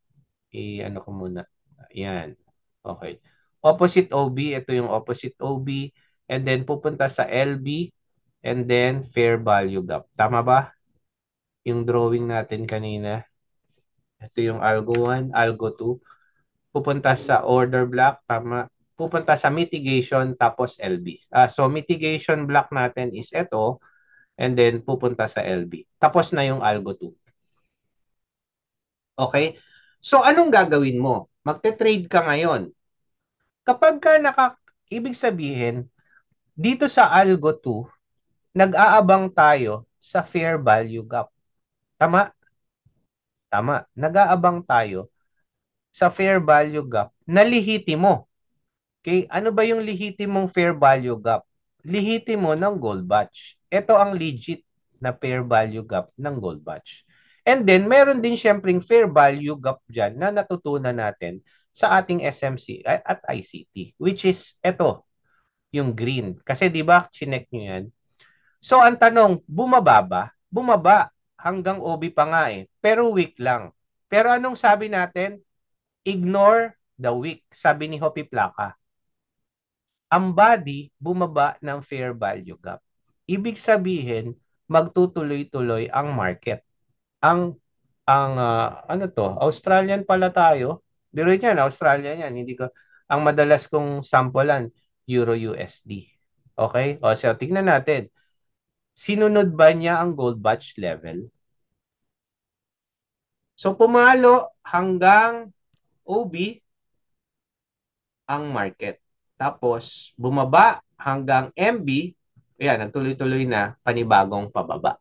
Speaker 1: ano ko muna. Ayan. Okay. Opposite OB. Ito yung opposite OB. And then, pupunta sa LB. And then, fair value gap. Tama ba? Yung drawing natin kanina. Ito yung algo 1, algo 2. Pupunta sa order block, tama. Pupunta sa mitigation, tapos LB. So, mitigation block natin is ito, and then pupunta sa LB. Tapos na yung algo 2. Okay? So, anong gagawin mo? Magte-trade ka ngayon. Kapag ka ibig sabihin, dito sa algo 2, nag-aabang tayo sa fair value gap. Tama? Tama. Nag-aabang tayo sa fair value gap na lihitimo. Okay? Ano ba yung lihitimong fair value gap? Lihitimo ng gold batch. Ito ang legit na fair value gap ng gold batch. And then, meron din syempreng fair value gap dyan na natutunan natin sa ating SMC at ICT, which is ito, yung green. Kasi di ba, chinek nyo yan. So, ang tanong, bumaba ba? Bumaba. Hanggang OB pa nga eh. Pero weak lang. Pero anong sabi natin? Ignore the weak, sabi ni Hopi Plaka. Ang body bumaba ng fair value gap. Ibig sabihin, magtutuloy-tuloy ang market. Ano to? Australian pala tayo. Biro yan, Australian yan. Hindi ko ang madalas kong sampulan Euro USD. Okay? O so tingnan natin. Sinunod ba niya ang gold batch level? So pumalo hanggang OB ang market. Tapos, bumaba hanggang MB, ayan, nagtuloy-tuloy na panibagong pababa.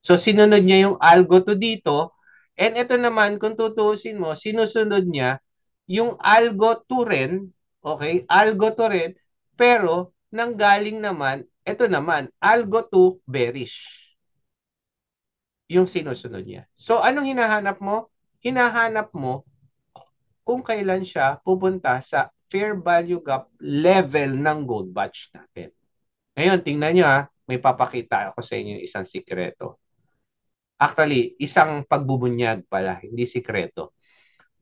Speaker 1: So, sinunod niya yung algo to dito, and ito naman, kung tutuusin mo, sinusunod niya yung algo to rin, okay, algo to rin, pero nanggaling naman, ito naman, algo to bearish, yung sinusunod niya. So, anong hinahanap mo? Hinahanap mo kung kailan siya pupunta sa fair value gap level ng gold batch natin. Ngayon, tingnan nyo may papakita ako sa inyo isang sikreto. Actually, isang pagbubunyag pala, hindi sikreto.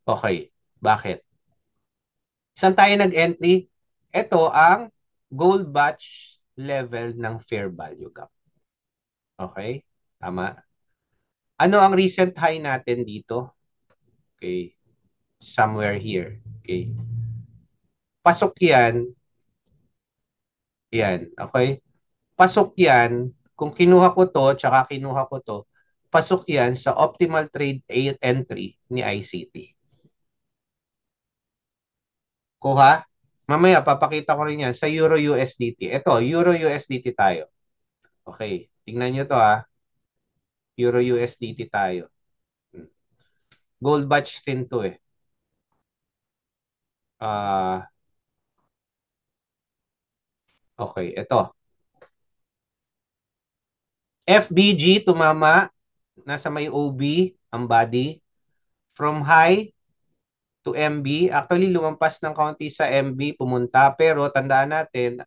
Speaker 1: Okay, bakit? Saan tayo nag-entry? Ito ang gold batch level ng fair value gap. Okay? Tama. Ano ang recent high natin dito? Okay. Somewhere here. Okay. Pasok yan. Yan. Okay. Pasok yan, kung kinuha ko to, tsaka kinuha ko to, pasok yan sa optimal trade entry ni ICT. Kuha? Mamaya, papakita ko rin yan sa Euro USDT. Ito, Euro USDT tayo. Okay, tingnan nyo to Euro USDT tayo. Gold batch din to eh. Okay, ito. FBG tumama, nasa may OB, ang body. From high to MB. Actually, lumampas ng kaunti sa MB, pumunta. Pero tandaan natin,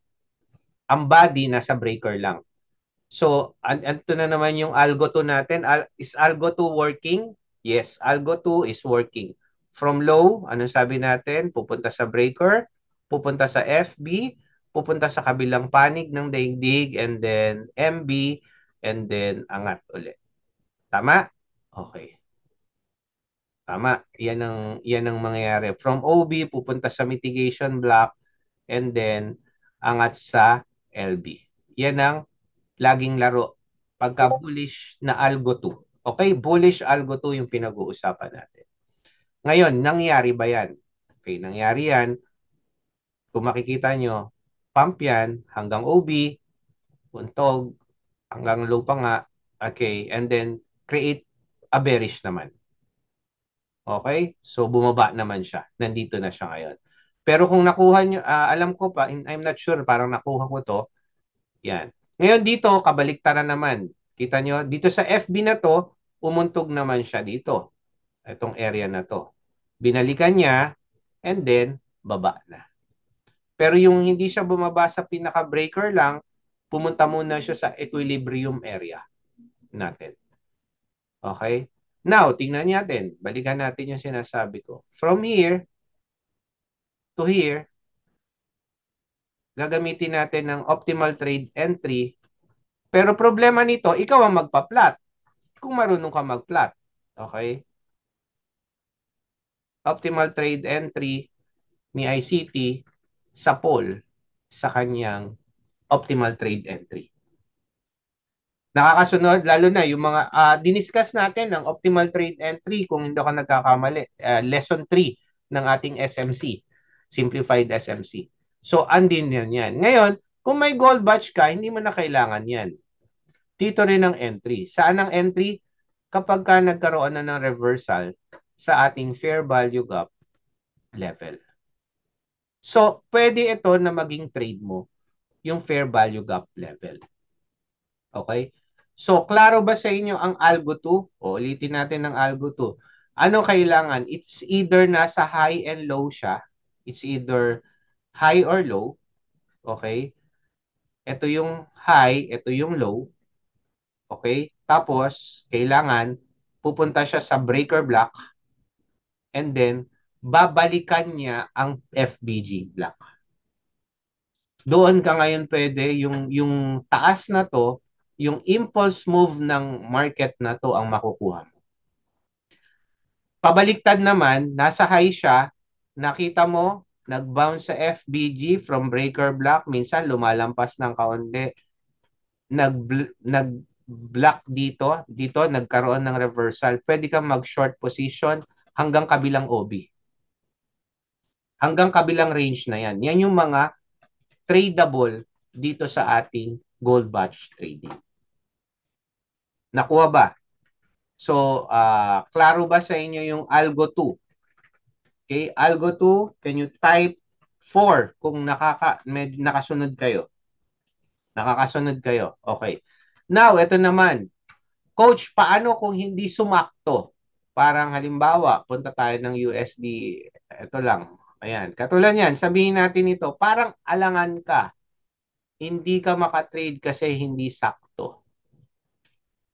Speaker 1: ang body nasa breaker lang. So, ito na naman yung algo 2 natin. Is algo 2 working? Yes, algo 2 is working. From low, anong sabi natin? Pupunta sa breaker, pupunta sa FB, pupunta sa kabilang panig ng daigdig, and then MB, and then angat ulit. Tama? Okay. Tama. Yan ang mangyayari. From OB pupunta sa mitigation block and then angat sa LB. Yan ang laging laro pagka bullish na algo 2. Okay, bullish algo 2 yung pinag-uusapan natin. Ngayon, nangyari ba yan? Okay, nangyari yan. Kung makikita nyo, pump yan hanggang OB, puntog, hanggang low pa nga. Okay, and then create a bearish naman. Okay? So, bumaba naman siya. Nandito na siya ngayon. Pero kung nakuha nyo, alam ko pa, I'm not sure, parang nakuha ko to. Yan. Ngayon dito, kabaliktaran naman. Kita nyo, dito sa FB na to, umuntog naman siya dito. Itong area na to. Binalikan niya, and then, baba na. Pero yung hindi siya bumaba sa pinaka-breaker lang, pumunta muna siya sa equilibrium area natin. Okay? Now, tingnan natin. Balikan natin yung sinasabi ko. From here to here, gagamitin natin ng optimal trade entry. Pero problema nito, ikaw ang magpa-plot. Kung marunong ka mag-plot. Okay? Optimal trade entry ni ICT sa Paul sa kanyang optimal trade entry. Nakakasunod, lalo na yung mga diniscuss natin ng optimal trade entry kung hindi ako nagkakamali. Lesson 3 ng ating SMC, Simplified SMC. So, andin yan. Ngayon, kung may gold batch ka, hindi mo na kailangan yan. Dito rin ang entry. Saan ang entry? Kapag ka nagkaroon na ng reversal sa ating fair value gap level. So, pwede ito na maging trade mo, yung fair value gap level. Okay? So, klaro ba sa inyo ang Algo 2? O, ulitin natin ang Algo 2. Ano kailangan? It's either nasa high and low siya. It's either high or low. Okay? Ito yung high, ito yung low. Okay? Tapos, kailangan pupunta siya sa breaker block and then babalikan niya ang FBG block. Doon ka ngayon pwede yung taas na to, yung impulse move ng market na to ang makukuha mo. Pabaliktad naman, nasa high siya, nakita mo, nag-bounce sa FBG from breaker block, minsan lumalampas ng kaunti, nag-block dito nagkaroon ng reversal. Pwede kang mag-short position hanggang kabilang OB. Hanggang kabilang range na yan. Yan yung mga tradable dito sa ating gold batch trading. Nakuha ba? So, klaro ba sa inyo yung Algo 2? Okay, Algo 2, can you type 4 kung nakasunod kayo? Nakakasunod kayo. Okay. Now, ito naman. Coach, paano kung hindi sumakto? Parang halimbawa, punta tayo ng USD. Ito lang. Ayan. Katulad yan, sabihin natin ito, parang alangan ka. Hindi ka makatrade kasi hindi sakto.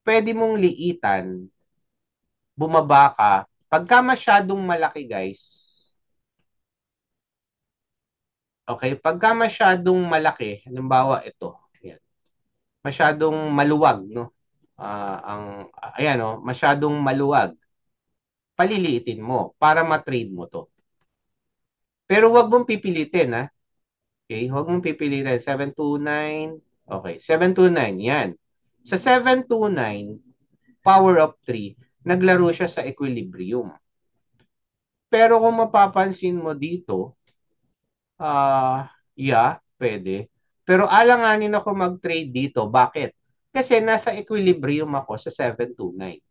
Speaker 1: Pwede mong liitan, bumaba ka. Pagka masyadong malaki, guys, okay, pagka masyadong malaki, halimbawa ito, ayan, masyadong maluwag, no? Ayan, no? Masyadong maluwag, paliliitin mo para ma-trade mo to. Pero wag mong pipilitin, ha? Okay, wag mong pipilitin. 729, okay, 729, yan. Sa 729, power of 3, naglaro siya sa equilibrium. Pero kung mapapansin mo dito, yeah, pwede. Pero alanganin ako mag-trade dito. Bakit? Kasi nasa equilibrium ako sa 729.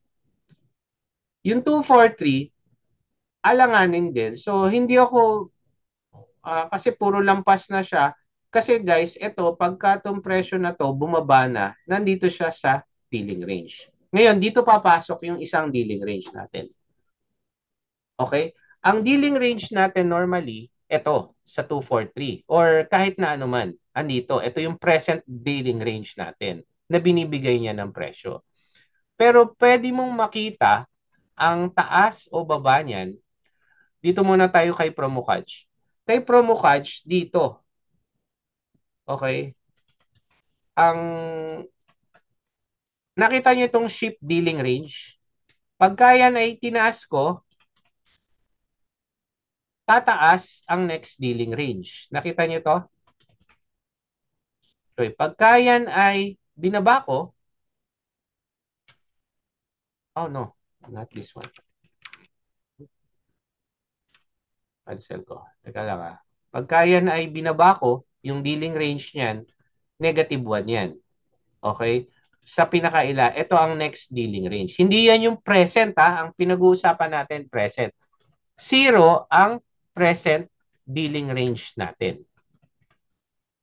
Speaker 1: Yung 243, alanganin din. So, hindi ako, kasi puro lampas na siya. Kasi guys, ito, pagka itong presyo na to bumaba na, nandito siya sa dealing range. Ngayon, dito papasok yung isang dealing range natin. Okay? Ang dealing range natin normally, ito, sa 243 or kahit na ano man, andito, ito yung present dealing range natin na binibigay niya ng presyo. Pero pwede mong makita ang taas o baba niyan. Dito muna tayo kay Promocatch. Kay Promocatch, dito, okay, ang nakita niyo itong ship dealing range. Pagka yan ay tinaas ko, tataas ang next dealing range. Nakita niyo to? Okay, pagka yan ay binaba ko, oh no, not this one. Cancel ko. Teka lang ah. Pagka yan ay binaba ko, yung dealing range niyan, negative 1 yan. Okay? Sa pinakaila, ito ang next dealing range. Hindi yan yung present ha. Ang pinag-uusapan natin, present. 0 ang present dealing range natin.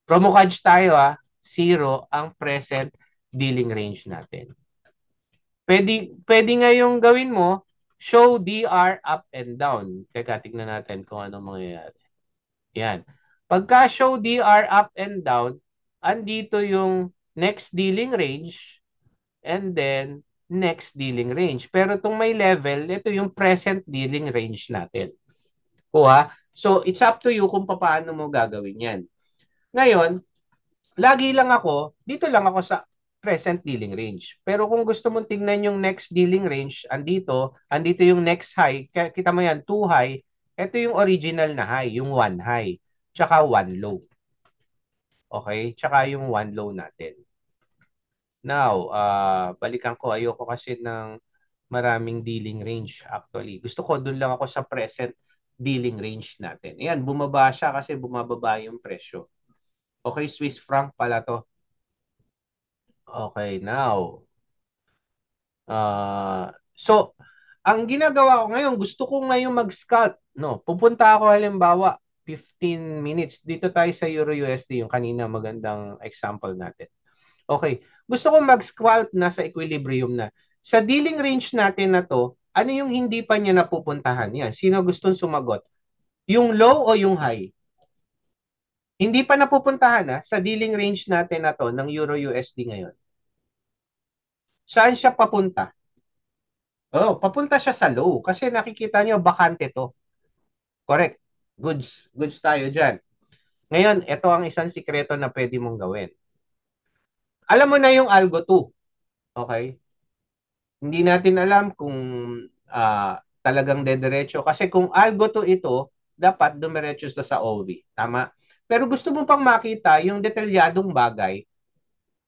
Speaker 1: Promocatch tayo ha. 0 ang present dealing range natin. Pwede ngayong gawin mo, show DR up and down. Teka, tignan natin kung ano mangyayari. Yan. Pagka show DR up and down, andito yung next dealing range and then next dealing range. Pero itong may level, ito yung present dealing range natin. Kuha? So, it's up to you kung paano mo gagawin yan. Ngayon, lagi lang ako, dito lang ako sa present dealing range. Pero kung gusto mong tingnan yung next dealing range, andito yung next high. Kita mo yan, 2 high. Ito yung original na high, yung 1 high. Tsaka 1 low. Okay? Tsaka yung 1 low natin. Now, balikan ko. Ayoko kasi ng maraming dealing range actually. Gusto ko doon lang ako sa present dealing range natin. Ayan, bumaba siya kasi bumababa yung presyo. Okay, Swiss franc pala to. Okay, now. So, Ang ginagawa ko ngayon, gusto ko ngayon mag-scalp, no? Pupunta ako halimbawa 15 minutes. Dito tayo sa Euro USD, yung kanina magandang example natin. Okay. Gusto ko mag-scalp na sa equilibrium na. Sa dealing range natin na to, ano yung hindi pa niya napupuntahan? Yan. Sino gustong sumagot? Yung low o yung high? Hindi pa napupuntahan sa dealing range natin na to ng Euro USD ngayon. Saan siya papunta? Oh, papunta siya sa low kasi nakikita niyo bakante to. Correct. Goods tayo diyan. Ngayon, ito ang isang sikreto na pwede mong gawin. Alam mo na yung algo 2. Okay? Hindi natin alam kung talagang dediretso kasi kung algo 2 ito, dapat dumiretso sa OV. Tama? Pero gusto mo pang makita yung detalyadong bagay,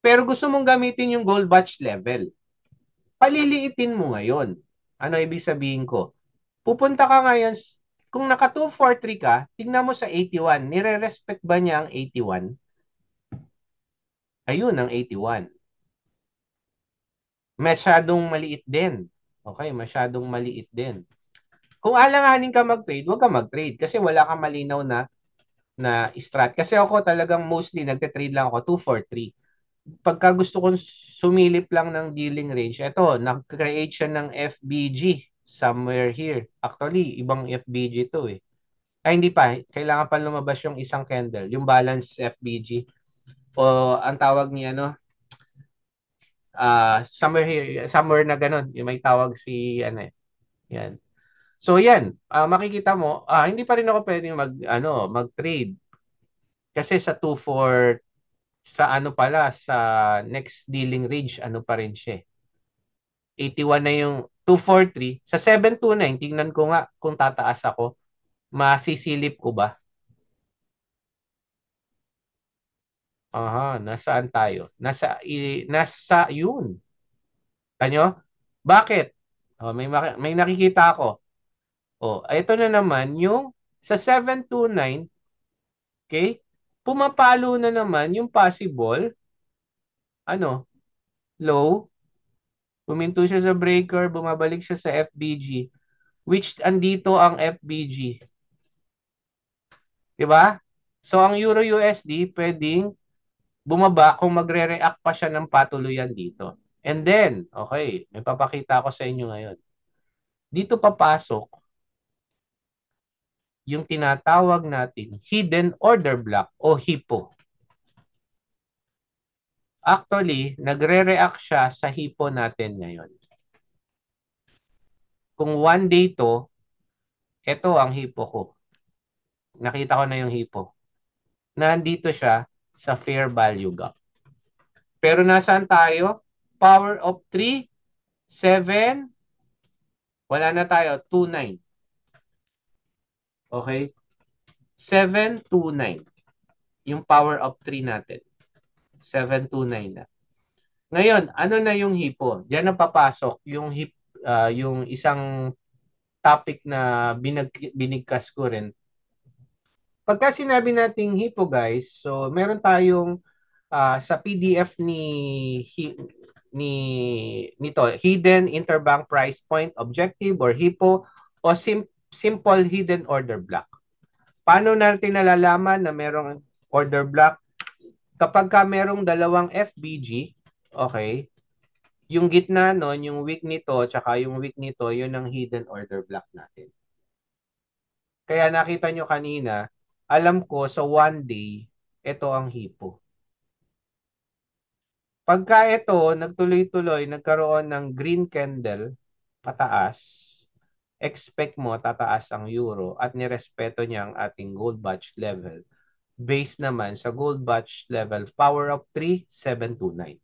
Speaker 1: pero gusto mong gamitin yung gold batch level. Paliliitin mo ngayon. Ano ibig sabihin ko? Pupunta ka ngayon, kung naka 243 ka, tingnan mo sa 81. Nire-respect ba niya ang 81? Ayun ang 81. Masyadong maliit din. Okay, masyadong maliit din. Kung alanganin ka mag-trade, huwag ka mag-trade kasi wala kang malinaw na strat. Kasi ako talagang mostly nagte-trade lang ako 243. Pagka gusto kong sumilip lang ng dealing range, eto, nag-create siya ng FBG somewhere here. Actually, ibang FBG to eh. Ay, hindi pa. Kailangan pa lumabas yung isang candle, yung balance FBG. O ang tawag niya, ano, somewhere here, somewhere na ganun. Yung may tawag si, ano eh. Yan. So, yan. Makikita mo, hindi pa rin ako pwedeng mag-trade. Kasi sa 2-4, sa ano pala, sa next dealing range, ano pa rin siya. 81 na yung 243. Sa 729, tingnan ko nga kung tataas ako. Masisilip ko ba? Aha, nasaan tayo? Nasa yun. Tanyo? Bakit? May nakikita ako. Ito na naman yung sa 729, okay? Pumapalo na naman yung possible, ano, low. Puminto siya sa breaker, bumabalik siya sa FBG, which andito ang FBG. 'Di ba? So ang Euro USD pwedeng bumaba kung magre-react pa siya ng patuluyan dito. And then, okay, may papakita ko sa inyo ngayon. Dito papasok yung tinatawag nating hidden order block o HIPO. Actually, nagre-react siya sa HIPO natin ngayon. Kung one day to, ito ang HIPO ko. Nakita ko na yung HIPO. Nandito siya sa fair value gap. Pero nasaan tayo? Power of 3, 7, wala na tayo, 2-9. Okay? 7-2-9. Yung power of 3 natin. 7-2-9 na. Ngayon, ano na yung hipo? Diyan na papasok yung isang topic na binigkas ko rin. Pagka sinabi nating hipo guys, so meron tayong sa PDF ni nito, hidden interbank price point objective or HIPO o simple hidden order block. Paano natin nalalaman na merong order block? Kapag ka merong dalawang FBG, okay, yung gitna nun, yung week nito, tsaka yung week nito, yun ang hidden order block natin. Kaya nakita nyo kanina, alam ko sa one day, ito ang hipo. Pagka ito, nagtuloy-tuloy, nagkaroon ng green candle, pataas, expect mo tataas ang euro at nirespeto niya ang ating gold batch level. Based naman sa gold batch level, power of 3, 729.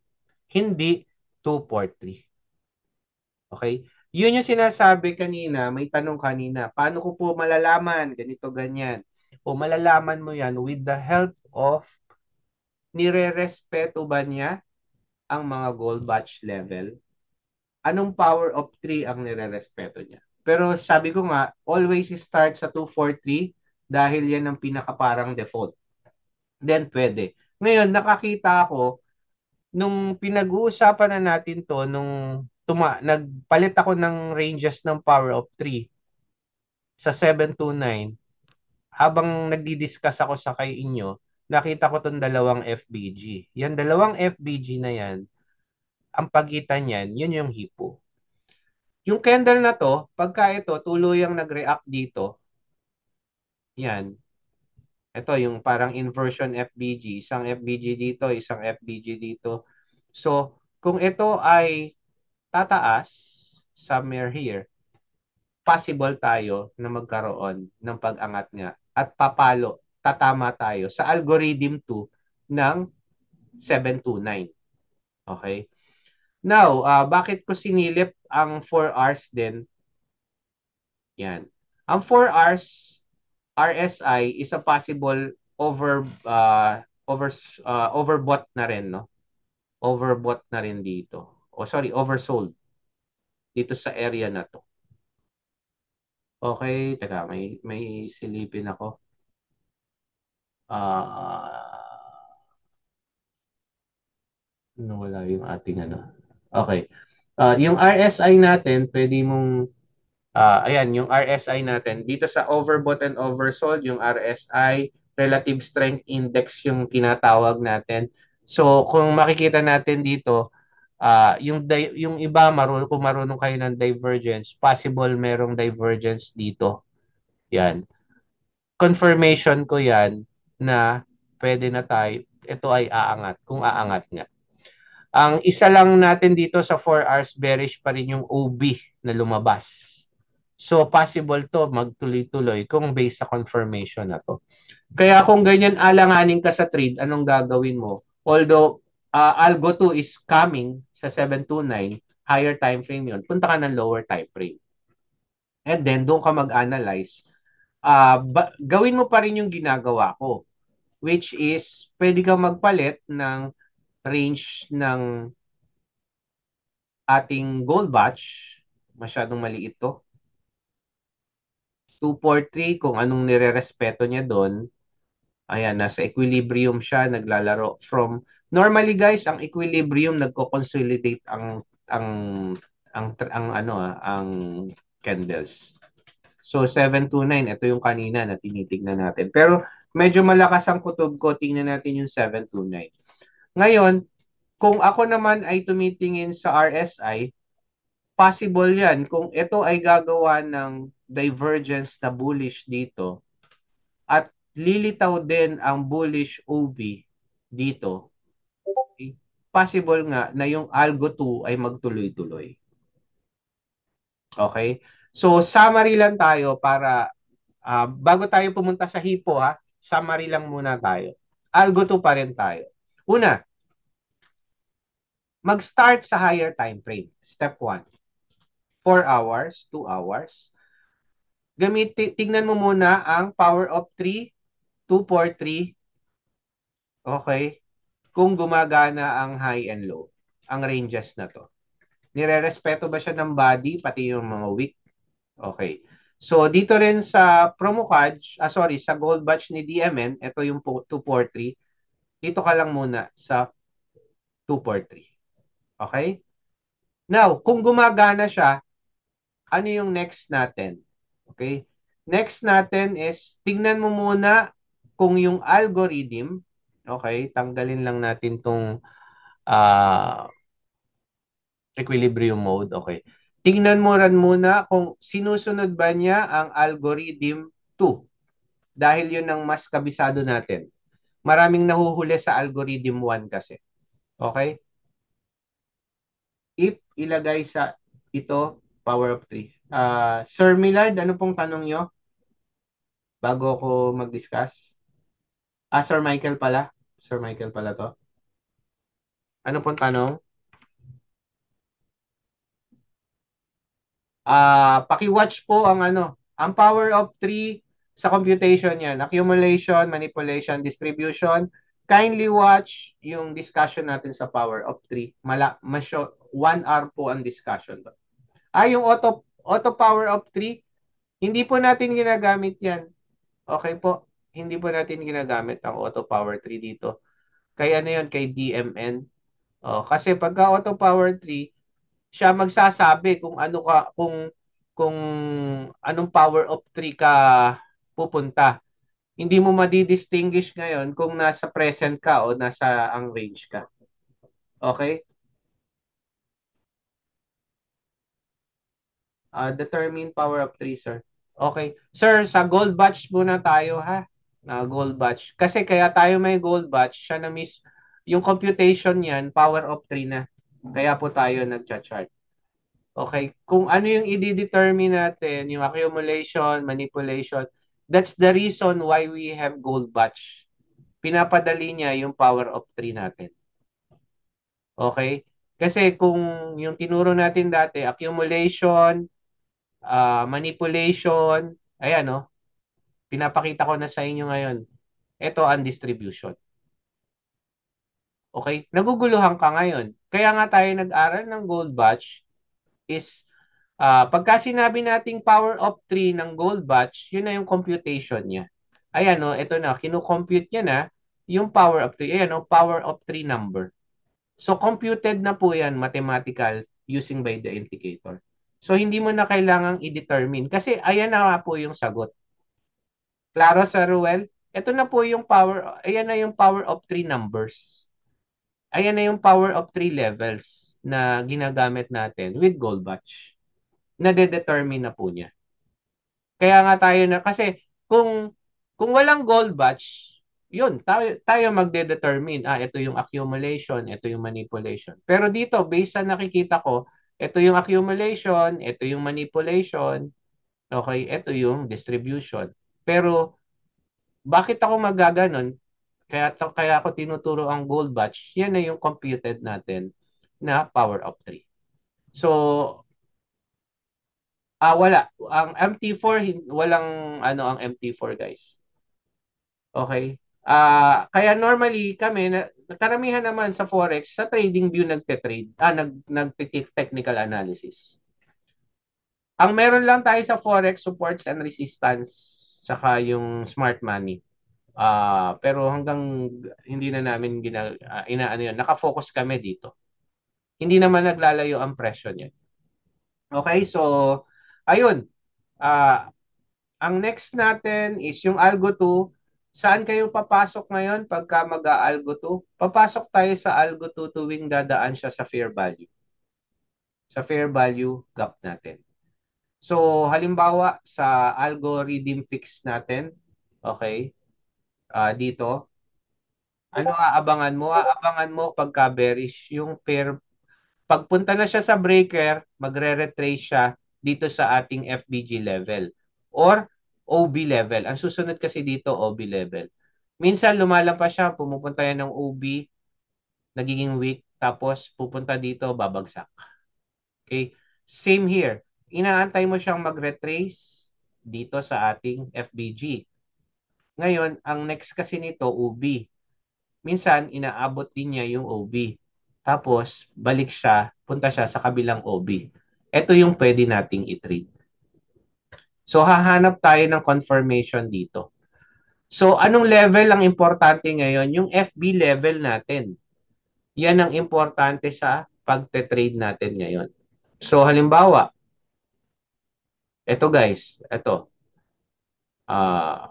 Speaker 1: Hindi 243. Okay? Yun yung sinasabi kanina, may tanong kanina, paano ko po malalaman, ganito, ganyan. O malalaman mo yan with the help of nire-respeto ba niya ang mga gold batch level? Anong power of 3 ang nire-respeto niya? Pero sabi ko nga, always start sa 243 dahil yan ang pinakaparang default. Then pwede. Ngayon, nakakita ako, nung pinag-uusapan na natin to, nung nagpalit ako ng ranges ng power of 3 sa 729. Habang nagdi-discuss ako sa kay inyo, nakita ko tong dalawang FBG. Yan dalawang FBG na yan, ang pagitan niyan, yun yung hipo. Yung candle na to, pagka ito tuluyang nag-react dito, yan. Ito yung parang inversion FBG, isang FBG dito, isang FBG dito. So, kung ito ay tataas, somewhere here, possible tayo na magkaroon ng pag-angat nga at papalo, tatama tayo sa algorithm 2 ng 729. Okay? Now, bakit ko sinilip ang 4 hours din? Yan. Ang 4 hours RSI is a possible over overbought na rin, no? Overbought na rin dito. O sorry, oversold dito sa area na to. Okay, teka, may silipin ako. Nawala yung ating ano. Okay. Yung RSI natin, pwede mong ayan, yung RSI natin. Dito sa overbought and oversold, yung RSI, Relative Strength Index yung tinatawag natin. So, kung makikita natin dito, yung iba, kung marunong kayo ng divergence, possible merong divergence dito. Yan. Confirmation ko yan na pwede na tayo, ito ay aangat, kung aangat nga. Ang isa lang natin dito sa 4 hours bearish pa rin yung OB na lumabas. So, possible to magtuloy-tuloy kung based sa confirmation na to. Kaya kung ganyan alanganin ka sa trade, anong gagawin mo? Although, Algo 2 is coming sa 729, higher time frame yun, punta ka ng lower time frame. And then, doon ka mag-analyze. Gawin mo pa rin yung ginagawa ko, which is, pwede kang magpalit ng range ng ating gold batch. Masyadong maliit to. 243, kung anong nirerespeto niya doon. Ayan, nasa equilibrium siya, naglalaro from normally guys, ang equilibrium nagko-consolidate ang candles. So 729, ito yung kanina na tinitingnan natin. Pero medyo malakas ang kutob ko, tingnan natin yung 729. Ngayon, kung ako naman ay tumitingin sa RSI, possible yan. Kung ito ay gagawa ng divergence na bullish dito, at lilitaw din ang bullish OB dito, okay, possible nga na yung Algo 2 ay magtuloy-tuloy. Okay? So, summary lang tayo para bago tayo pumunta sa hipo, ha? Summary lang muna tayo. Algo 2 pa rin tayo. Una, mag-start sa higher time frame. Step 1. 4 hours, 2 hours. Tignan mo muna ang power of 3, 2, 4, 3. Okay? Kung gumagana ang high and low, ang ranges na to. Nire-respeto ba siya ng body, pati yung mga wick? Okay. So, dito rin sa sa gold batch ni DMN, ito yung 243. Dito ka lang muna sa 243. Okay? Now, kung gumagana siya, ano yung next natin? Okay? Next natin is, tingnan mo muna kung yung algorithm, okay, tanggalin lang natin tong uh, equilibrium mode, okay. Tingnan mo rin muna kung sinusunod ba niya ang algorithm 2. Dahil yun ang mas kabisado natin. Maraming nahuhuli sa algorithm 1 kasi. Okay? If ilagay sa ito, power of 3. Sir Millard, ano pong tanong nyo? Bago ako mag-discuss. Sir Michael pala. Sir Michael pala to. Ano pong tanong? Paki-watch po ang power of 3 sa computation yan. Accumulation, manipulation, distribution. Kindly watch yung discussion natin sa power of 3. 1 hour po ang discussion. Yung auto power of 3, hindi po natin ginagamit yan. Okay po? Hindi po natin ginagamit ang auto power 3 dito. Kay ano yun? Kay DMN. Kasi pagka auto power 3, siya magsasabi kung ano ka kung anong power of 3 ka pupunta. Hindi mo madi-distinguish ngayon kung nasa present ka o nasa ang range ka. Okay? Determine power of 3, sir. Okay. Sir, sa gold batch muna tayo ha. Na gold batch. Kasi kaya tayo may gold batch, siya na miss yung computation niyan, power of 3 na. Kaya po tayo nagcha-chart. Okay. Kung ano yung i-determine natin, yung accumulation, manipulation, that's the reason why we have gold batch. Pinapadali niya yung power of 3 natin. Okay? Kasi kung yung tinuro natin dati, accumulation, manipulation, ayan, no? Pinapakita ko na sa inyo ngayon. Ito ang distribution. Okay? Naguguluhan ka ngayon. Kaya nga tayo nag-aral ng gold batch is pagka sinabi nating power of 3 ng gold batch, yun na yung computation niya. Ayan, no? Ito na. Kino-compute niya na yung power of 3. Ayan, no? Power of 3 number. So, computed na po yan, mathematical, using by the indicator. So, hindi mo na kailangang i-determine. Kasi, ayan na nga po yung sagot. Klaro, Sir Ruel? Ito na po yung power, ayan na yung power of 3 numbers. Ayan na yung power of 3 levels na ginagamit natin with gold batch. Nade-determine na po niya. Kaya nga tayo na, kasi kung walang gold batch, yun, tayo magde-determine, ito yung accumulation, ito yung manipulation. Pero dito, based sa nakikita ko, ito yung accumulation, ito yung manipulation, okay, ito yung distribution. Pero, bakit ako magaganon? Kaya ako tinuturo ang gold batch, yan na yung computed natin na power of 3. So, wala. Ang MT4, walang ano ang MT4, guys. Okay? Kaya normally kami, karamihan naman sa Forex, sa trading view nagte-trade, nagte-technical analysis. Ang meron lang tayo sa Forex, supports and resistance, tsaka yung smart money. Pero hanggang hindi na namin inaano yun, nakafocus kami dito. Hindi naman naglalayo ang presyo niya. Okay, so ayun. Ah, ang next natin is yung Algo 2. Saan kayo papasok ngayon pagka mag-Algo 2? Papasok tayo sa Algo 2 tuwing dadaan siya sa fair value. Sa fair value gap natin. So, halimbawa sa algorithm fix natin, okay? Dito, ano aabangan mo? Aabangan mo pagka bearish yung fair. Pagpunta na siya sa breaker, magre-retrace siya dito sa ating FBG level or OB level. Ang susunod kasi dito, OB level. Minsan lumalampas siya, pumupunta yan ng OB, nagiging weak, tapos pupunta dito, babagsak. Okay? Same here. Inaantay mo siyang mag-retrace dito sa ating FBG. Ngayon, ang next kasi nito, OB. Minsan, inaabot din niya yung OB. Tapos, balik siya, punta siya sa kabilang OB. Ito yung pwede nating i-trade. So, hahanap tayo ng confirmation dito. So, anong level ang importante ngayon? Yung FB level natin. Yan ang importante sa pagte-trade natin ngayon. So, halimbawa, ito guys, ito. Uh,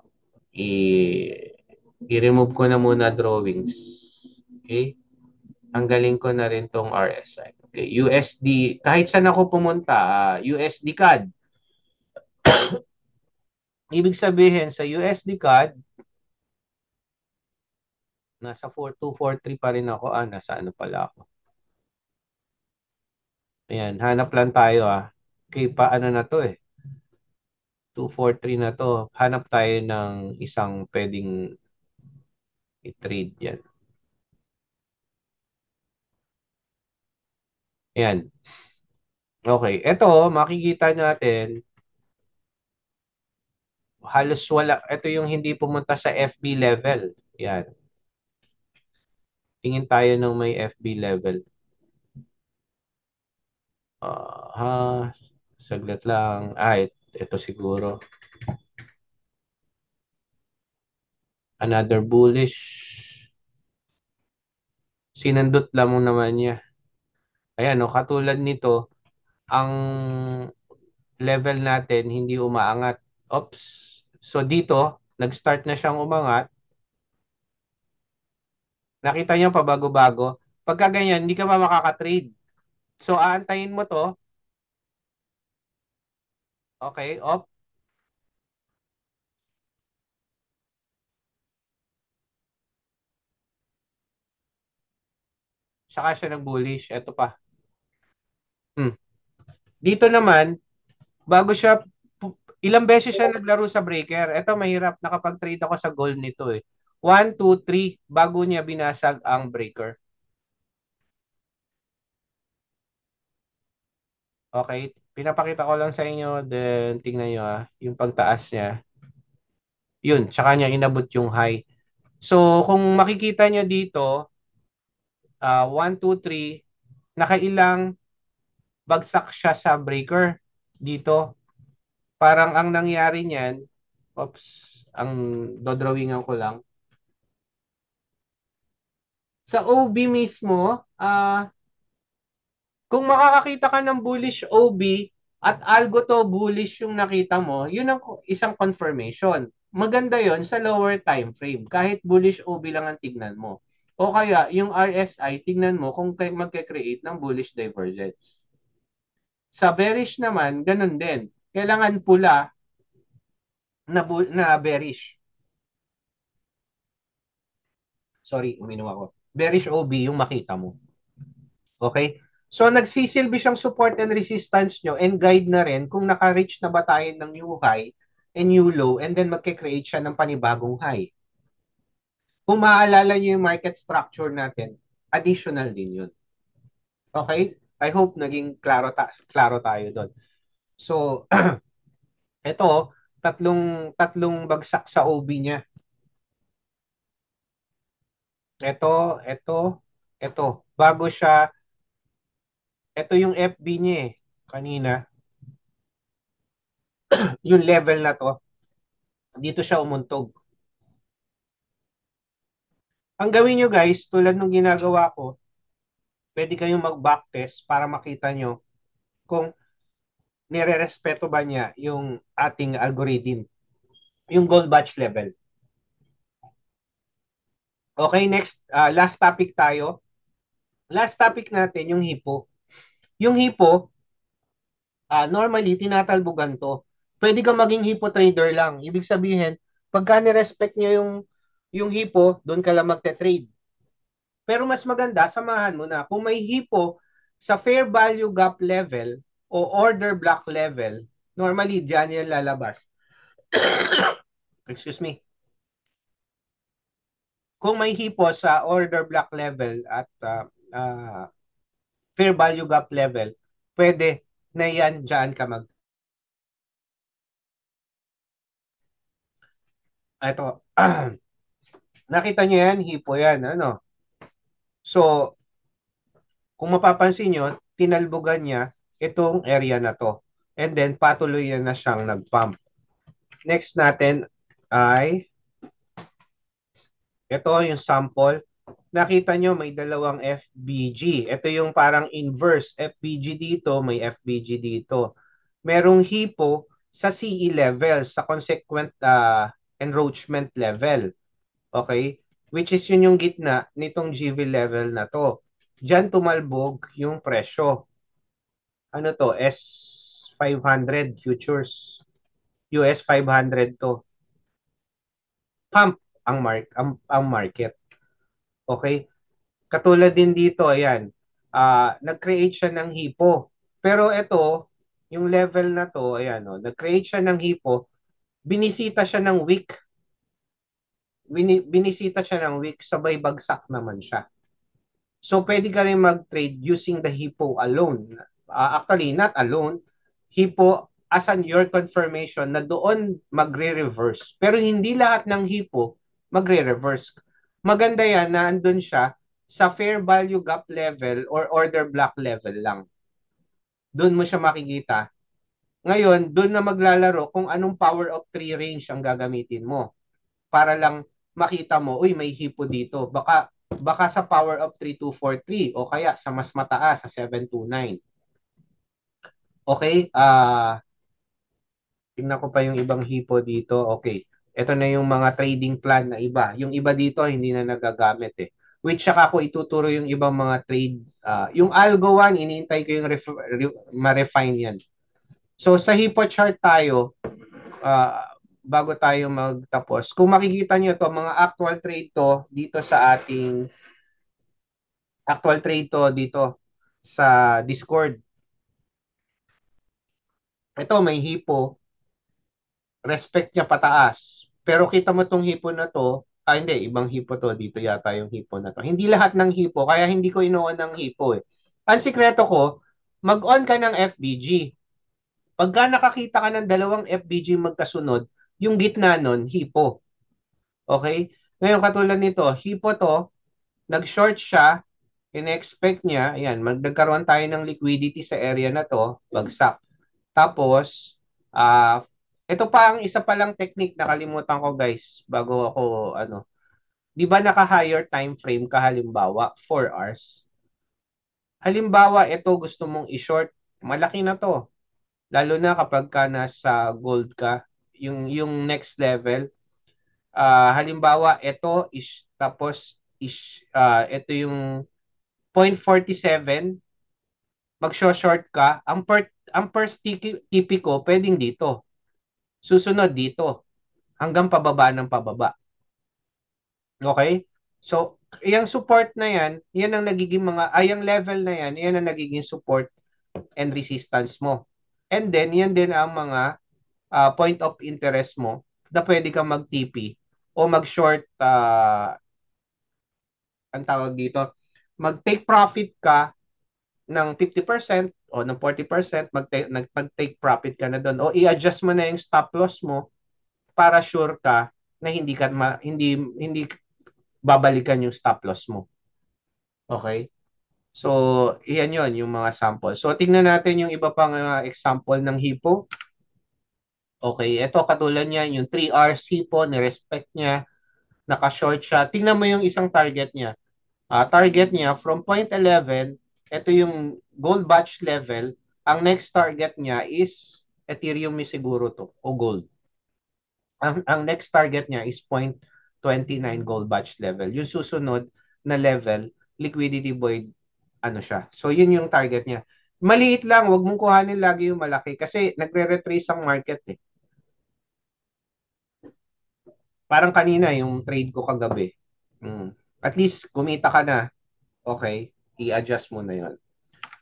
Speaker 1: i- i-remove ko na muna drawings. Okay? Tanggalin ko na rin tong RSI. Okay, USD, kahit saan ako pumunta, USD CAD. Ibig sabihin, sa USD CAD, nasa 4243 pa rin ako. Nasa ano pala ako. Ayan, hanap lang tayo Okay, paano na to 243 na to. Hanap tayo ng isang pwedeng i-trade yan. Ayan. Okay, ito makikita natin halos wala. Ito yung hindi pumunta sa FB level. Yan. Tingin tayo ng may FB level. Ha, saglit lang. Ito siguro. Another bullish. Sinandot lang mo naman niya. Ayan, no, katulad nito, ang level natin hindi umaangat. Oops. So dito, nag-start na siyang umangat. Nakita niyo pa bago-bago. Pagka ganyan, hindi ka pa makaka-trade. So aantayin mo to. Okay, off. Saka siya nag-bullish. Ito pa. Hmm. Dito naman, bago siya, ilang beses siya naglaro sa breaker. Ito mahirap. Nakapag-trade ako sa gold nito eh. 1, 2, 3, bago niya binasag ang breaker. Okay, pinapakita ko lang sa inyo, then tingnan nyo yung pagtaas niya. Yun, tsaka niya inabot yung high. So, kung makikita nyo dito, 1, 2, 3, nakailang bagsak siya sa breaker dito. Parang ang nangyari niyan, oops, ang dodrawingan ko lang. Sa OB mismo, kung makakakita ka ng bullish OB at algo to bullish yung nakita mo, yun ang isang confirmation. Maganda yon sa lower time frame, kahit bullish OB lang ang tignan mo. O kaya, yung RSI, tignan mo kung magke-create ng bullish divergence. Sa bearish naman, ganun din. Kailangan pula na bearish. Sorry, uminom ako. Bearish OB yung makita mo. Okay? So, nagsisilbi siyang support and resistance nyo and guide na rin kung naka-reach na ba tayo ng new high and new low and then magke-create siya ng panibagong high. Kung maaalala nyo yung market structure natin, additional din yun. Okay? I hope naging klaro tayo doon. So, ito, tatlong bagsak sa OB niya. Ito. Bago siya, ito yung FB niya eh, kanina. Yung level na to, dito siya umuntog. Ang gawin nyo guys, tulad ng ginagawa ko, pwede kayong mag-backtest para makita nyo kung nire-respeto ba niya yung ating algorithm, yung gold batch level. Okay, next, last topic tayo. Last topic natin, yung hipo. Yung hipo, normally, tinatalbugan to. Pwede kang maging hipo trader lang. Ibig sabihin, pagka ni-respect nyo yung hipo, doon ka lang magte-trade. Pero mas maganda, samahan mo na. Kung may hipo sa fair value gap level o order block level, normally dyan yan lalabas. Excuse me. Kung may hipo sa order block level at fair value gap level, pwede na yan dyan ka mag. Ito, nakita nyo yan, hipo yan. Ano? So, kung mapapansin nyo, tinalbugan niya itong area na to. And then, patuloy na siyang nag-pump. Next natin ay ito yung sample. Nakita nyo may dalawang FBG. Ito yung parang inverse. FBG dito, may FBG dito. Merong hipo sa CE level, sa consequent enroachment level. Okay? Which is yun yung gitna nitong GV level na to. Diyan tumalbog yung presyo. Ano to? S500 futures. US 500 to. Pump ang market. Okay? Katulad din dito, ayan. Nag-create siya ng hipo. Pero ito, yung level na to, ayan, oh, nag-create siya ng hipo, binisita siya ng wick. Binisita siya ng wick, sabay bagsak naman siya. So, pwede ka rin mag-trade using the hipo alone. Actually, not alone. Hipo as an your confirmation na doon magre-reverse. Pero hindi lahat ng hipo magre-reverse. Maganda yan na andun siya sa fair value gap level or order block level lang. Doon mo siya makikita. Ngayon, doon na maglalaro kung anong power of 3 range ang gagamitin mo para lang makita mo, uy, may hipo dito. Baka baka sa power of 3243 o kaya sa mas mataas sa 729. Okay? Tingnan ko pa yung ibang hipo dito. Okay. Ito na yung mga trading plan na iba. Yung iba dito hindi na nagagamit eh. Which saka ko ituturo yung ibang mga trade. Yung Algo 1, iniintay ko yung ma-refine yan. So sa hipo chart tayo, bago tayo magtapos, kung makikita nyo to, mga actual trade to dito sa ating actual trade to dito sa Discord. Ito may hipo, respect niya pataas. Pero kita mo tong hipo na to, hindi, ibang hipo to, dito yata yung hipo na to. Hindi lahat ng hipo, kaya hindi ko inoon ng hipo eh. Ang sikreto ko, mag-on ka ng FBG. Pagka nakakita ka ng dalawang FBG magkasunod, yung gitna nun, hipo. Okay? Ngayon, katulad nito, hipo to, nag-short siya, in-expect niya, ayan, magdagkaroon tayo ng liquidity sa area na to, bagsak. Tapos, ito pa ang isa palang technique na kalimutan ko guys, bago ako, di ba naka-higher time frame ka halimbawa, 4 hours? Halimbawa, ito gusto mong i-short, malaki na to. Lalo na kapag ka nasa gold ka, yung next level, halimbawa, ito yung 0.47, mag-short ka, ang first TP ko, pwedeng dito. Susunod dito, hanggang pababa ng pababa. Okay? So, yung support na yan ang nagiging yung level na yan ang nagiging support and resistance mo. And then, yan din ang mga point of interest mo na pwede kang mag-TP o mag-short, ang tawag dito, mag-take profit ka ng 50% o ng 40%, mag-take profit ka na doon o i-adjust mo na yung stop loss mo para sure ka na hindi babalikan yung stop loss mo. Okay? So, iyan yon yung mga sample. So, tingnan natin yung iba pang example ng hipo. Okay, ito katulad niya, yung 3 hours hipo, ni-respect niya, naka-short siya. Tingnan mo yung isang target niya. Target niya from 0.11, ito yung gold batch level. Ang next target niya is Ethereum siguro to, o gold. Ang next target niya is 0.29 gold batch level. Yung susunod na level, liquidity void, siya. So, yun yung target niya. Maliit lang, wag mong kuhanin lagi yung malaki kasi nagre-retrace ang market eh. Parang kanina yung trade ko kagabi. At least kumita ka na. Okay, i-adjust mo na yon.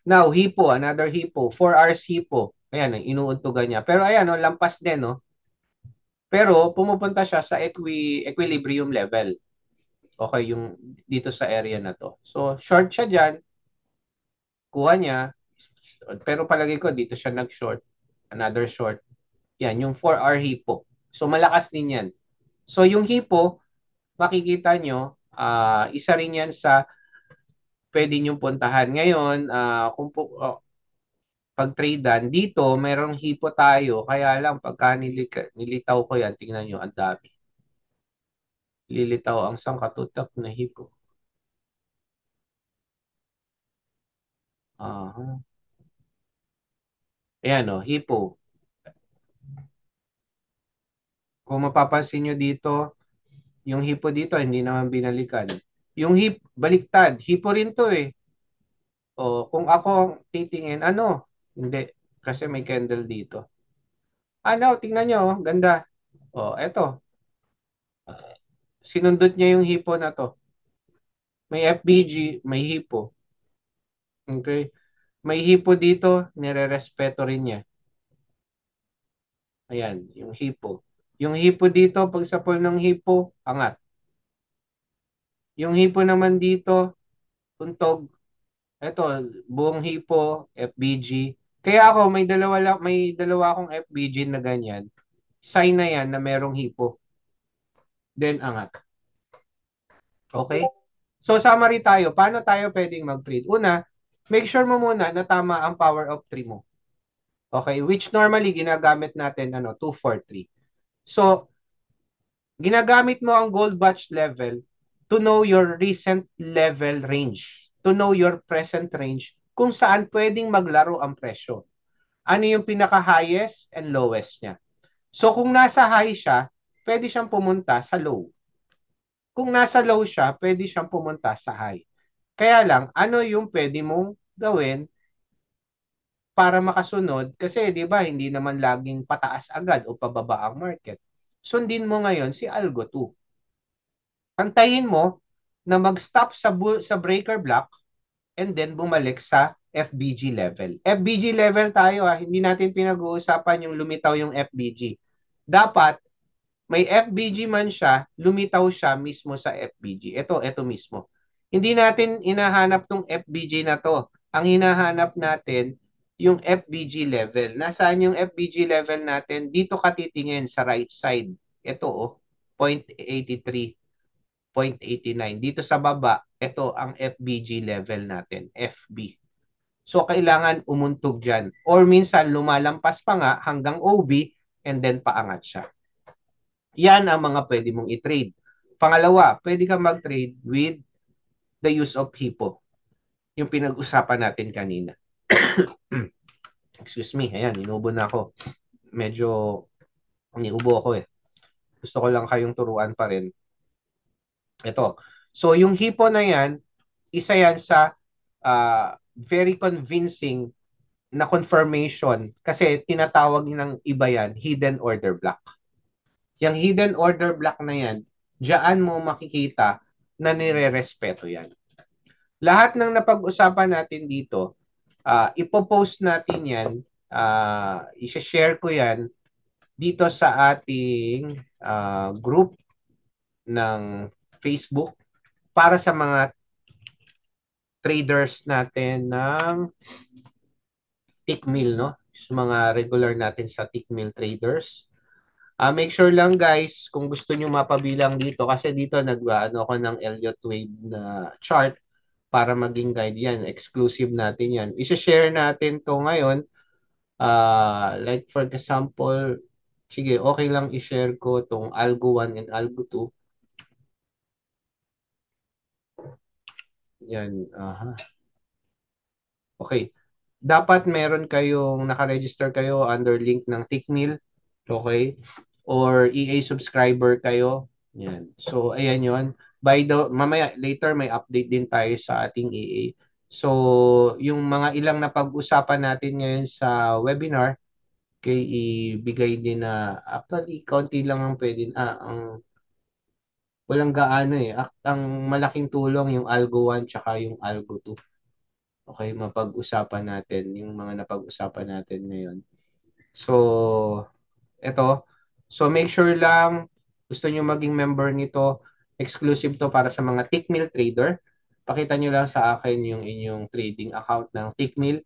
Speaker 1: Now, hipo, another hipo, 4 hours hipo. Ayan, inuuntugan niya. Pero ayan, lampas din, no? Pero pumupunta siya sa equilibrium level. Okay, yung dito sa area na to. So, short siya dyan, kuha niya, pero palagi ko dito siya nag-short, another short. Yan, yung 4-hour hipo. So, malakas din yan. So, yung hipo, makikita nyo, isa rin yan sa pwede nyo puntahan. Ngayon, pag-tradean, dito, merong hipo tayo, kaya lang, pagka nilitaw ko yan, tingnan nyo, ang dami. Lilitaw ang sangkatutak na hipo. Ayan o, hipo. Kung mapapansin nyo dito, yung hipo dito, hindi naman binalikan. Yung baliktad, hipo rin to eh. O, kung ako titingin, hindi. Kasi may candle dito. Tingnan nyo, ganda. O, eto. Sinundot niya yung hipo na to. May FBG, may hipo. Okay? May hipo dito, nire-respeto rin niya. Ayan, yung hipo. Yung hipo dito, pag sapol ng hipo, angat. Yung hipo naman dito, tuntog. Ito, buong hipo, FBG. Kaya ako, may dalawa akong FBG na ganyan. Sign na yan na merong hipo. Then, angat. Okay? So, summary tayo. Paano tayo pwedeng mag-trade? Una, make sure mo muna na tama ang power of 3 mo. Okay? Which normally, ginagamit natin, 2, 4, 3. So, ginagamit mo ang gold batch level to know your recent level range, to know your present range, kung saan pwedeng maglaro ang presyo. Ano yung pinaka-highest and lowest niya. So kung nasa high siya, pwede siyang pumunta sa low. Kung nasa low siya, pwede siyang pumunta sa high. Kaya lang, ano yung pwede mong gawin para makasunod? Kasi 'di ba, hindi naman laging pataas agad o pababa ang market. Sundin mo ngayon si Algo 2. Antayin mo na mag-stop sa breaker block and then bumalik sa FBG level. FBG level tayo hindi natin pinag-uusapan yung lumitaw yung FBG. Dapat may FBG man siya, lumitaw siya mismo sa FBG. Ito mismo. Hindi natin hinahanap tong FBG na to. Ang hinahanap natin yung FBG level. Nasaan yung FBG level natin? Dito ka titingin sa right side. Ito 0.83, 0.89. Dito sa baba, ito ang FBG level natin, FB. So, kailangan umuntog dyan. Or minsan, lumalampas pa nga hanggang OB and then paangat siya. Yan ang mga pwede mong i-trade. Pangalawa, pwede kang mag-trade with the use of HIPO. Yung pinag-usapan natin kanina. Excuse me, ayan, inubo na ako. Medyo niubo ako eh. Gusto ko lang kayong turuan pa rin. Ito. So, yung HIPO na yan, isa yan sa very convincing na confirmation kasi tinatawag ng iba yan, hidden order block. Yung hidden order block na yan, diyan mo makikita na nire-respeto yan. Lahat ng napag-usapan natin dito, ipopost natin yan, i-share ko yan dito sa ating group ng Facebook para sa mga traders natin ng Tickmill, no? Sa mga regular natin sa Tickmill traders. Make sure lang guys, kung gusto nyo mapabilang dito, kasi dito nag-ano ako ng Elliott Wave na chart para maging guide yan. Exclusive natin yan. I-share natin to ngayon. Like for example, sige, okay lang i-share ko tong Algo 1 and Algo 2. Yan. Okay. Dapat meron kayong nakaregister kayo under link ng Tickmill. Okay? Or EA subscriber kayo. Yan. So, ayan yon. Mamaya, later may update din tayo sa ating EA. So, yung mga ilang na pag-usapan natin ngayon sa webinar, kay ibigay din na, actually, konti lang ang pwede, walang gaano eh. Ang malaking tulong yung Algo 1 tsaka yung Algo 2. Okay, mapag-usapan natin yung mga napag-usapan natin ngayon. So, ito. So, make sure lang, gusto nyo maging member nito, exclusive to para sa mga Tickmill trader. Pakita nyo lang sa akin yung inyong trading account ng Tickmill.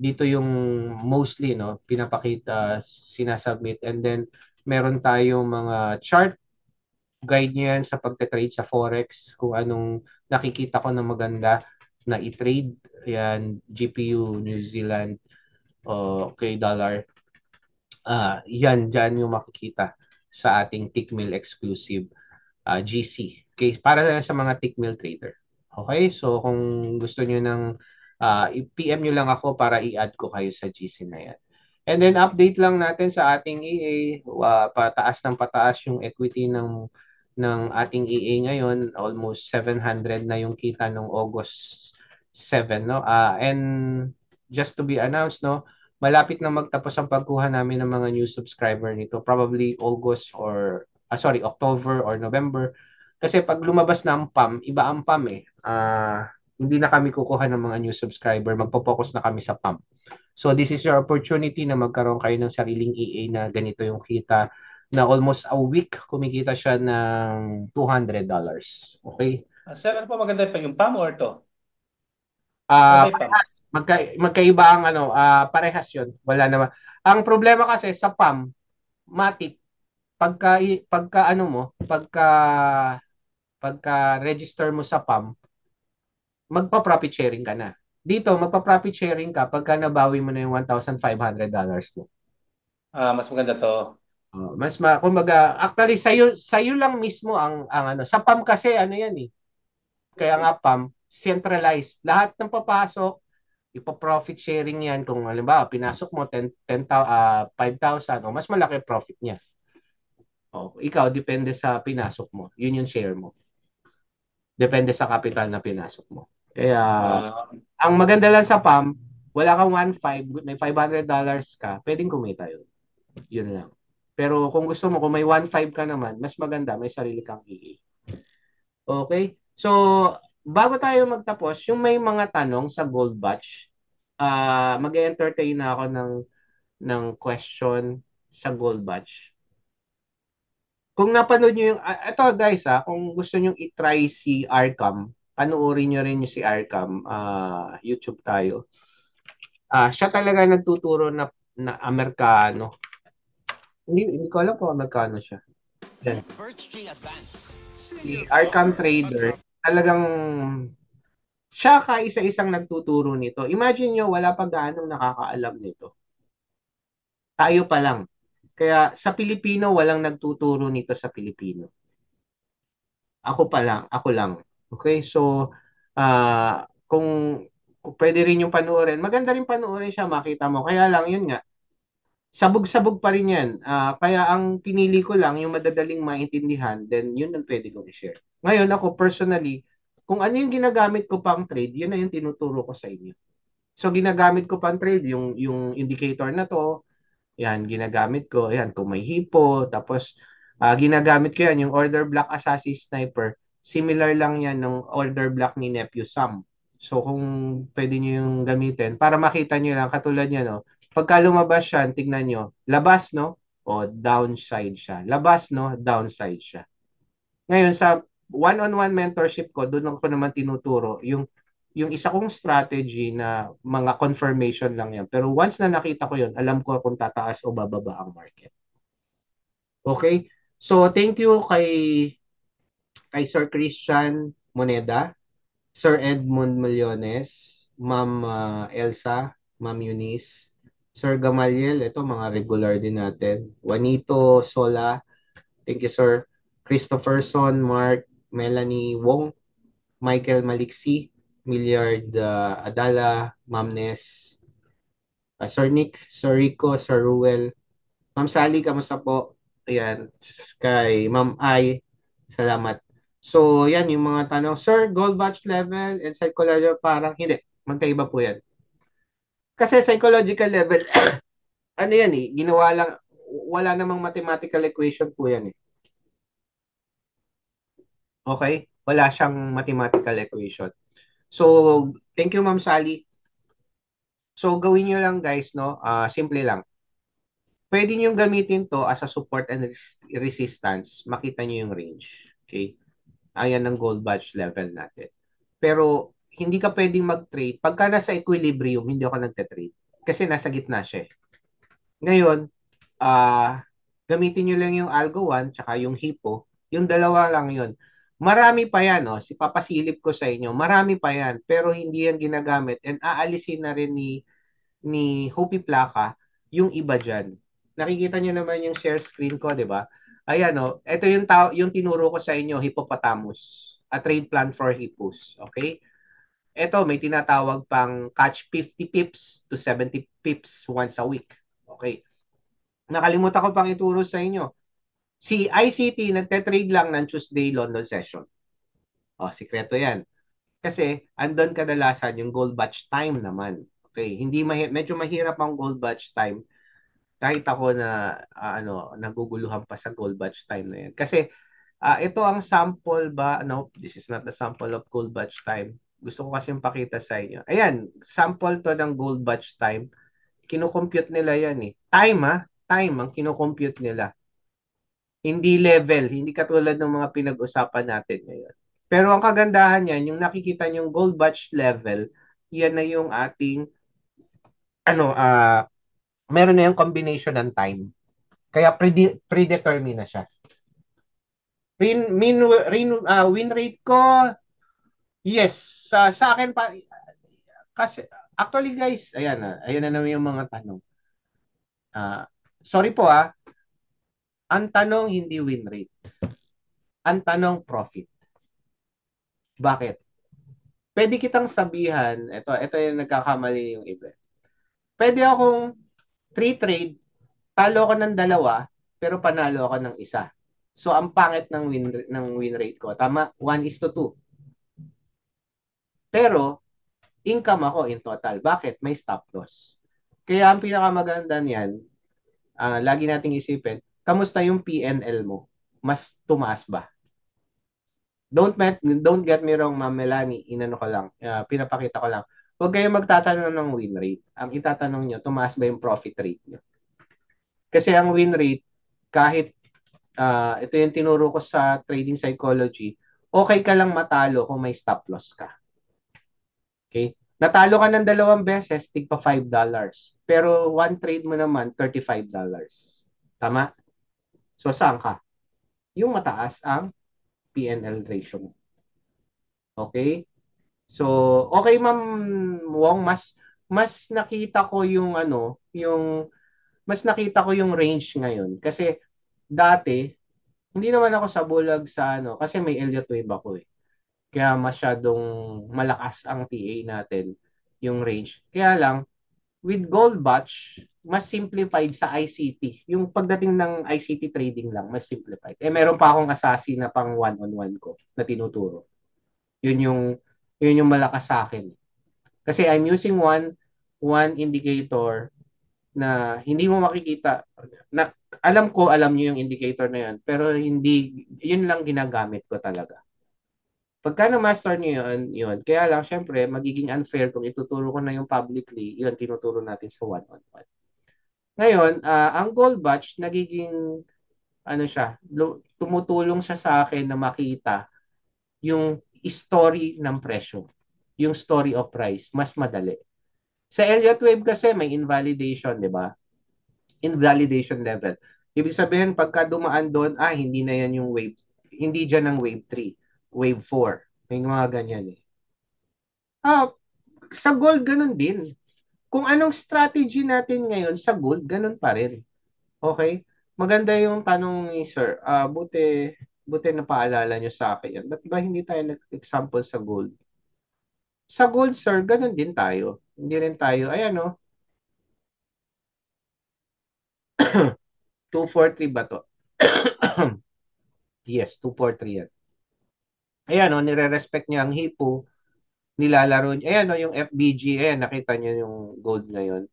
Speaker 1: Dito yung mostly, no, pinapakita, sinasubmit, and then meron tayong mga chart, guide nyo yan sa pagte-trade sa Forex, kung anong nakikita ko na maganda na i-trade, yan, GPU, New Zealand, okay, dollar. Yan, dyan yung makikita sa ating Tickmill exclusive GC. Okay, para sa mga Tickmill trader. Okay, so kung gusto nyo ng i-PM nyo lang ako para i-add ko kayo sa GC na yan. And then update lang natin sa ating EA, pataas ng pataas yung equity ng ating EA ngayon, almost 700 na yung kita ng August 7, no? And just to be announced, no, malapit na magtapos ang pagkuha namin ng mga new subscriber nito, probably August or October or November. Kasi pag lumabas na ang PAM, iba ang PAM eh. Hindi na kami kukuha ng mga new subscriber, magpo-focus na kami sa PAM. So this is your opportunity na magkaroon kayo ng sariling EA na ganito yung kita na almost a week kumikita siya ng $200. Okay?
Speaker 2: Sir, ano po maganda pa yung PAM or to? Maganda yung PAM.
Speaker 1: Parehas. Magkaiba ang parehas yun. Wala naman. Ang problema kasi sa PAM, matik, pagka ano mo, pagka register mo sa PAM, magpa-profit sharing ka na. Dito, magpa-profit sharing ka pagka nabawi mo na yung $1,500 mo.
Speaker 2: Mas maganda to.
Speaker 1: Kumbaga, actually sa'yo lang mismo ang ano, sa PAM kasi ano yan eh. Kaya nga PAM, centralized. Lahat ng papasok, ipo-profit sharing yan. Kung halimbawa, pinasok mo 5,000, o mas malaki profit niya. O, ikaw, depende sa pinasok mo. Yun yung share mo. Depende sa capital na pinasok mo. Kaya,
Speaker 2: Ah,
Speaker 1: ang maganda lang sa PAM, wala kang 1,500, may $500 ka, pwedeng kumita yun. Yun lang. Pero kung gusto mo, kung may 1,500 ka naman, mas maganda, may sarili kang EA. Okay? So, bago tayo magtapos, yung may mga tanong sa Gold Batch, mag-entertain na ako ng question sa Gold Batch. Kung napanood nyo ito guys kung gusto nyo i-try si Arcam, panoorin nyo rin yung si Arcam, YouTube tayo. Siya talaga nagtuturo na Amerikano. Hindi ko alam kung Amerikano siya. Yan. Si Arcam Trader, talagang siya kaisa-isang nagtuturo nito. Imagine nyo, wala pa gaanong nakakaalam nito. Tayo pa lang. Kaya sa Pilipino, walang nagtuturo nito sa Pilipino. Ako lang. Okay? So, kung pwede rin yung panoorin, maganda rin panoorin siya, makita mo. Kaya lang, yun nga, sabog-sabog pa rin yan. Kaya ang pinili ko lang, yung madadaling maintindihan, then yun ang pwede kong i-share. Ngayon, ako personally, kung ano yung ginagamit ko pang trade, yun na yung tinuturo ko sa inyo. So, ginagamit ko pang trade, yung indicator na to, yan, ginagamit ko. Yan, kung may hipo. Tapos, ginagamit ko yan, yung order block assassin sniper. Similar lang yan ng order block ni Nephew Sam. So, kung pwede nyo yung gamitin, para makita nyo lang, katulad nyo, no? Pagka lumabas siya, tignan nyo, labas, no? O downside siya. Labas, no? Downside siya. Ngayon, sa one-on-one mentorship ko, doon ako naman tinuturo yung isa kong strategy na mga confirmation lang yan. Pero once na nakita ko yun, alam ko kung tataas o bababa ang market. Okay? So, thank you kay Sir Christian Moneda, Sir Edmund Millones, Ma'am Elsa, Ma'am Eunice, Sir Gamaliel, ito mga regular din natin. Juanito Sola, thank you Sir. Christopherson, Mark, Melanie Wong, Michael Maliksi, Milliard Adala, Ma'am Ness, Sir Nick, Sir Rico, Sir Ruel, Ma'am Sally, kamusta po? Ayan, kay Ma'am Ai, salamat. So, yan yung mga tanong. Sir, gold batch level and psychological parang hindi. Magkaiba po yan. Kasi psychological level, ano yan eh, ginawa lang, wala namang mathematical equation po yan eh. Okay? Wala siyang mathematical equation. So, thank you Ma'am Sally. So, gawin nyo lang guys, no? Simple lang. Pwede nyo gamitin to as a support and resistance. Makita nyo yung range. Okay? Ayan ang gold batch level natin. Pero, hindi ka pwedeng mag-trade. Pagka nasa equilibrium, hindi ako nagte-trade. Kasi nasa gitna siya. Ngayon, gamitin nyo lang yung Algo 1 tsaka yung Hippo. Yung dalawa lang yun. Marami pa yan, oh. Papasilip ko sa inyo. Marami pa yan. Pero hindi yan ginagamit. And aalisin na rin ni Hopi Plaka yung iba dyan. Nakikita nyo naman yung share screen ko, di ba? Ayan, oh. Ito yung tinuro ko sa inyo, Hippopotamus. A trade plan for hippos. Okay? Ito, may tinatawag pang catch 50 pips to 70 pips once a week. Okay. Nakalimutan ko pang ituro sa inyo. Si ICT nagte-trade lang ng Tuesday London session. Sikreto yan. Kasi andon kadalasan yung gold batch time naman. Okay, hindi medyo mahirap ang gold batch time kahit ako na naguguluhan pa sa gold batch time na yan. Kasi ito ang sample ba? No, this is not the sample of gold batch time. Gusto ko kasi pakita sa inyo. Ayan, sample to ng gold batch time. Kino-compute nila yan eh. Time ang kino-compute nila. Hindi level, hindi katulad ng mga pinag-usapan natin ngayon. Pero ang kagandahan niyan, yung nakikita niyong gold batch level, yan na yung ating ano meron na yung combination ng time. Kaya predetermine na siya. Win rate ko, yes, sa akin pa kasi actually guys, ayan na naman yung mga tanong. Sorry po Ang tanong hindi win rate. Ang tanong profit. Bakit? Pwede kitang sabihan, ito yung nagkakamali yung iba. Pwede akong 3 trade, talo ako ng dalawa, pero panalo ako ng isa. So, ang pangit ng win rate ko. Tama? 1:2. Pero, income ako in total. Bakit? May stop loss. Kaya ang pinakamaganda niyan, lagi nating isipin, kamusta yung PNL mo? Mas tumaas ba? Don't get me wrong, Ma'am Melanie, inano ko lang, pinapakita ko lang. Huwag kayong magtatanong ng win rate. Ang itatanong nyo, tumaas ba yung profit rate nyo? Kasi ang win rate, kahit ito yung tinuro ko sa trading psychology, okay ka lang matalo kung may stop loss ka. Okay? Natalo ka ng 2 beses, tigpa $5. Pero one trade mo naman, $35. Tama? So, saan ka? Yung mataas ang PNL ratio mo. Okay? So, okay Ma'am Wong, mas nakita ko yung mas nakita ko yung range ngayon kasi dati hindi naman ako sa bulag sa kasi may Elliott wave ako eh. Kaya masyadong malakas ang TA natin yung range. Kaya lang with Gold Batch mas simplified sa ICT. Yung pagdating ng ICT trading lang, mas simplified. Eh meron pa akong assassin na pang one-on-one ko na tinuturo. Yun yung yun yung malakas sa akin. Kasi I'm using one indicator na hindi mo makikita na alam niyo yung indicator na yun pero hindi yun lang ginagamit ko talaga. Pagka na-master niyo yun. Kaya lang syempre magiging unfair kung ituturo ko na yung publicly, yun tinuturo natin sa one-on-one. Ngayon, ang gold batch nagiging siya, tumutulong siya sa akin na makita yung story ng presyo, yung story of price, mas madali. Sa Elliott wave kasi may invalidation, di ba? Invalidation level. Ibig sabihin, pagka dumaan doon, hindi na yan yung wave. Hindi dyan ang wave 3, wave 4. May mga ganyan eh. Sa gold, ganun din. Kung anong strategy natin ngayon sa gold, ganun pa rin. Okay? Maganda yung tanong ni Sir. Buti na paalala nyo sa akin yan. Ba't ba hindi tayo nag-example sa gold? Sa gold, sir, ganun din tayo. Hindi rin tayo, ayan o, 243 ba to? Yes, 243 yan. Ayan o, nire-respect niya ang hipo, nilalaro niya. Ayan o, yung FBG, ayan, nakita niyo yung gold ngayon.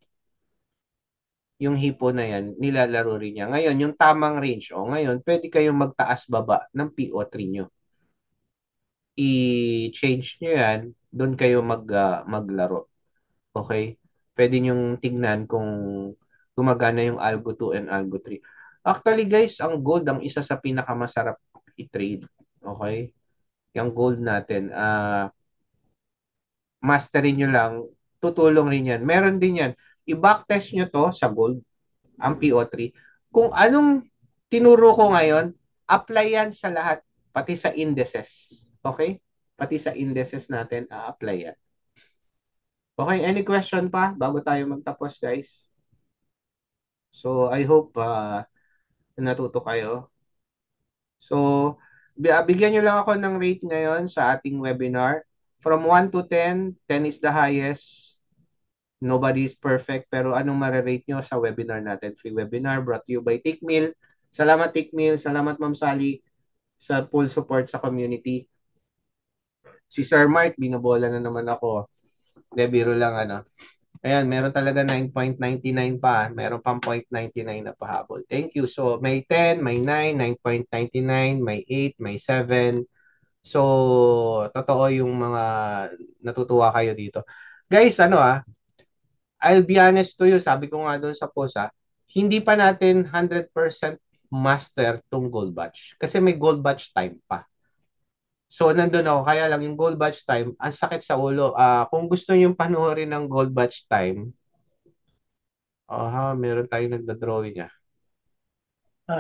Speaker 1: Yung hipo na yan, nilalaro rin niya. Ngayon, yung tamang range, ngayon, pwede kayong magtaas-baba ng PO3 nyo. I-change nyo yan, doon kayo maglaro. Okay? Pwede nyo tingnan kung gumagana yung Algo 2 and Algo 3. Actually, guys, ang gold ang isa sa pinakamasarap i-trade. Okay? Yung gold natin. Masterin nyo lang, tutulong rin yan. Meron din yan. I-backtest nyo to sa gold, ang PO3. Kung anong tinuro ko ngayon, apply yan sa lahat, pati sa indices. Okay? Pati sa indices natin, apply yan. Okay, any question pa bago tayo magtapos, guys? So, I hope natuto kayo. So, bigyan nyo lang ako ng rate ngayon sa ating webinar. From 1 to 10, 10 is the highest. Nobody is perfect. Pero anong marirate nyo sa webinar natin? Free webinar brought to you by Tickmill. Salamat Tickmill. Salamat Ma'am Sally sa full support sa community. Si Sir Mark, binobola na naman ako. De, biro lang Ayan, meron talaga 9.99 pa. Meron pang 0.99 na pahabol. Thank you. So, may 10, may 9, 9.99, may 8, may 7. So, totoo yung mga natutuwa kayo dito. Guys, I'll be honest to you, sabi ko nga doon sa post, hindi pa natin 100% master tong gold batch. Kasi may gold batch time pa. So, nandun ako. Kaya lang yung gold batch time, ang sakit sa ulo. Kung gusto niyo panoorin ng gold batch time, meron tayong nagda-drawing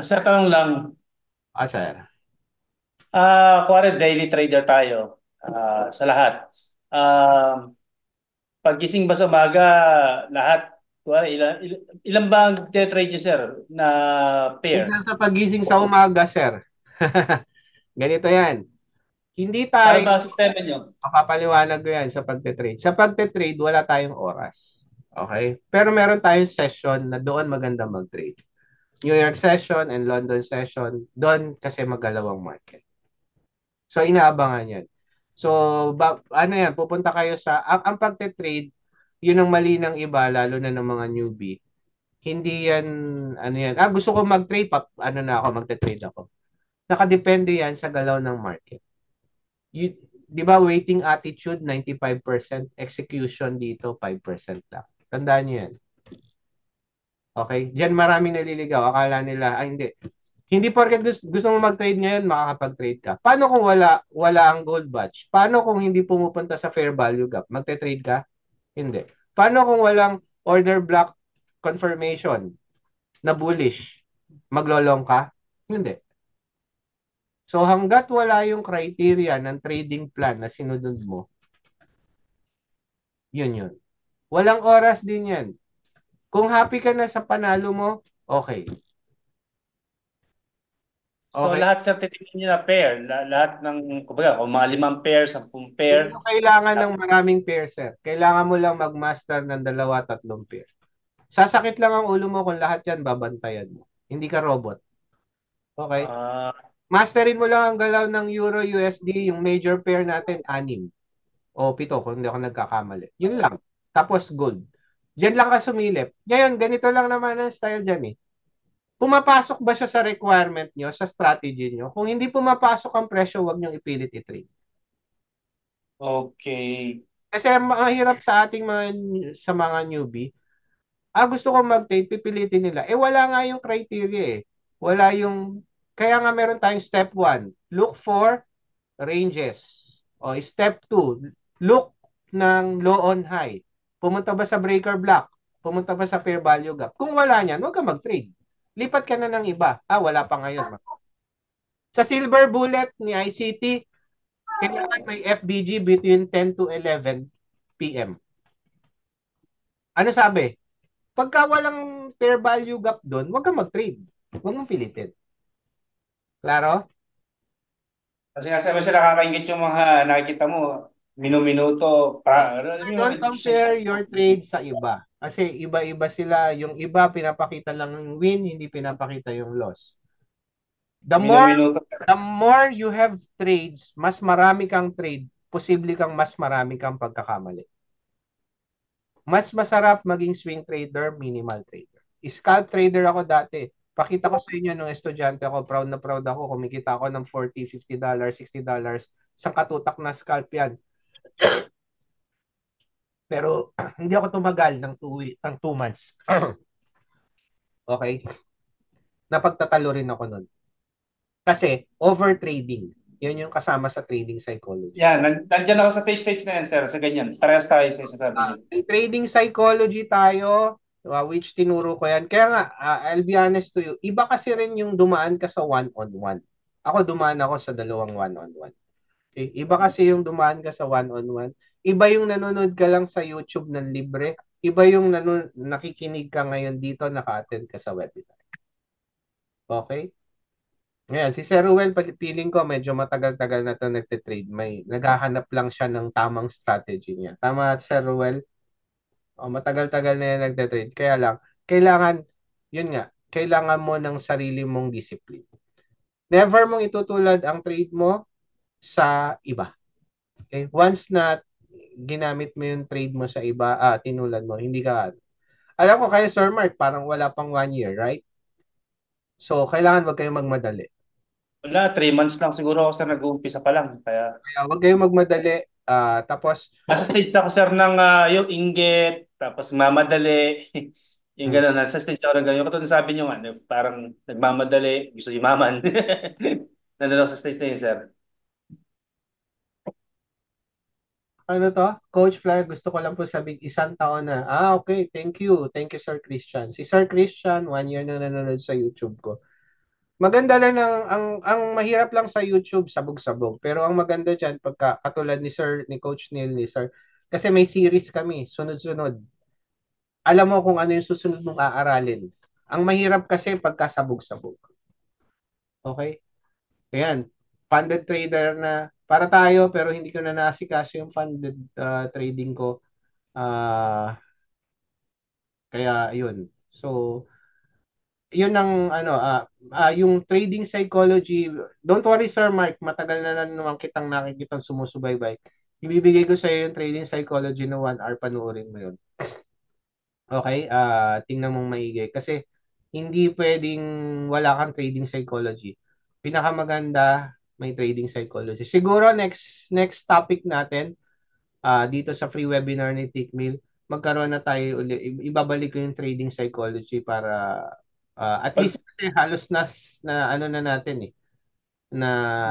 Speaker 2: Sa tanong lang,
Speaker 1: Sir.
Speaker 2: kuwari daily trader tayo sa lahat. Pagising ba sa umaga, lahat? Ilan ba ang trade niyo, sir, na pair?
Speaker 1: Minsan sa pagising sa umaga, sir. Ganito yan. Hindi
Speaker 2: Paano
Speaker 1: tayo,
Speaker 2: ba ang sistema niyo?
Speaker 1: papapaliwanag ko yan sa pagte-trade. Sa pagte-trade, wala tayong oras. Okay? Pero meron tayong session na doon maganda mag-trade. New York session and London session, doon kasi magalaw ang market. So, inaabangan yan. So, ano yan, pupunta kayo ang pagte-trade, yun ang mali ng iba, lalo na ng mga newbie. Hindi yan, ano yan, gusto ko mag-trade, ano na ako, magte-trade ako. Nakadepende yan sa galaw ng market. Di ba, waiting attitude, 95%, execution dito, 5% lang. Tandaan nyo yan. Okay? Diyan maraming naliligaw. Akala nila, hindi. Hindi porket gusto mo mag-trade ngayon, makakapag-trade ka. Paano kung wala ang gold batch? Paano kung hindi pumupunta sa fair value gap? Magte-trade ka? Hindi. Paano kung walang order block confirmation na bullish? Maglolong ka? Hindi. So hanggat wala yung criteria ng trading plan na sinunod mo, yun. Walang oras din yan. Kung happy ka na sa panalo mo, okay.
Speaker 2: So
Speaker 1: Okay.
Speaker 2: lahat, sir, titingnan niyo na pair. Lahat ng, kumbaga, kung mga 5 pair, 10 pair.
Speaker 1: Hindi mo kailangan ng maraming pair, sir. Kailangan mo lang mag-master ng dalawa, tatlong pair. Sasakit lang ang ulo mo kung lahat yan babantayan mo. Hindi ka robot. Okay?
Speaker 2: Ah,
Speaker 1: Masterin mo lang ang galaw ng Euro USD, yung major pair natin, 6 o 7 kung hindi ako nagkakamali. Yun lang. Tapos gold. Diyan lang ka sumilip. Ngayon, ganito lang naman ang style dyan eh. Pumapasok ba siya sa requirement nyo, sa strategy nyo? Kung hindi pumapasok ang presyo, huwag nyo ipilit i-trade.
Speaker 2: okay.
Speaker 1: Kasi mahirap sa ating sa mga newbie, gusto ko mag-trade, pipilitin nila. Wala nga yung criteria eh. Wala yung, kaya nga meron tayong step 1, look for ranges. O step 2, look ng low on high. Pumunta ba sa breaker block? Pumunta ba sa fair value gap? Kung wala niyan, huwag ka mag-trade. Lipat ka na ng iba. Wala pa ngayon. Sa silver bullet ni ICT, kailangan may FBG between 10 to 11 p.m. Ano sabi? Pagka walang fair value gap doon, huwag kang mag-trade. Huwag mong pilitin. Klaro?
Speaker 2: Kasi nga sabi siya, nakakaingit yung mga nakikita mo, minuminuto, alam mo yung
Speaker 1: Don't compare
Speaker 2: exercise.
Speaker 1: your trade sa iba. Kasi iba-iba sila. Yung iba, pinapakita lang yung win, hindi pinapakita yung loss. The more,
Speaker 2: Minuminuto.
Speaker 1: the more you have trades, mas marami kang trade, posible kang mas marami kang pagkakamali. Mas masarap maging swing trader, minimal trader. Scalp trader ako dati. Pakita ko sa inyo nung estudyante ako, proud na proud ako, kumikita ako ng $40, $50, $60. Isang katutak na scalp yan. Pero hindi ako tumagal ng 2 months. Okay? Napagtatalo rin ako nun. Kasi overtrading. Yan yung kasama sa trading psychology.
Speaker 2: Yan, nandyan ako sa stage na yan, sir, sa ganyan. Parehas tayo sa sinasabi niyo.
Speaker 1: Trading psychology tayo, which tinuro ko yan. Kaya nga, I'll be honest to you, iba kasi rin yung dumaan ka sa one-on-one. Ako dumaan ako sa dalawang one-on-one. Okay? Iba kasi yung dumaan ka sa one-on-one. Iba yung nanonood ka lang sa YouTube ng libre. Iba yung nakikinig ka ngayon dito, naka-attend ka sa webinar. Okay? Ngayon, si Sir Ruel, feeling ko medyo matagal-tagal na to nagtitrade. Naghahanap lang siya ng tamang strategy niya. Tama, Sir Ruel? Matagal-tagal na yan nagtitrade. Kaya lang, yun nga, kailangan mo ng sarili mong discipline. Never mong itutulad ang trade mo sa iba. Okay? Once na ginamit mo yung trade mo sa iba, tinulad mo, hindi ka, alam ko kayo, Sir Mark, parang wala pang 1 year, right? So, kailangan wag kayong magmadali.
Speaker 2: Wala, 3 months lang siguro ako, sir, nag-uumpisa pa lang. Kaya,
Speaker 1: Kaya wag kayong magmadali. Tapos,
Speaker 2: nasa stage ako, sir, ng yung inggit, tapos mamadali. Yung
Speaker 1: mm,
Speaker 2: gano'n, nasa stage ako ng gano'n. Yung katulad sabi niyo nga, parang nagmamadali, gusto yumaman. Nandun ako sa stage na yun, sir.
Speaker 1: ano to? Coach Flair, gusto ko lang po sabihin, 1 taon na. Okay. Thank you. Thank you, Sir Christian. Si Sir Christian, 1 year na nanonood sa YouTube ko. Maganda lang ang mahirap lang sa YouTube, sabog-sabog. Pero ang maganda diyan pagka katulad ni Coach Neil, ni Sir, kasi may series kami, sunod-sunod. alam mo kung ano yung susunod mong aaralin. Ang mahirap kasi pagkasabog-sabog. Okay? Ayan, funded trader na para tayo pero hindi ko na naasikaso yung funded trading ko. Ah, kaya yun. So, yun ang ano yung trading psychology. Don't worry Sir Mark, matagal na naman kitang nakikitang sumusubaybay. Ibibigay ko sa iyo yung trading psychology na 1 hour, panoorin mo yun. Okay, tingnan mong maigi kasi hindi pwedeng wala kang trading psychology. Pinakamaganda may trading psychology. Siguro next topic natin dito sa free webinar ni Tickmill, magkaroon na tayo uli, ibabalik ko yung trading psychology para at
Speaker 2: Pag
Speaker 1: least kasi halos na ano na natin na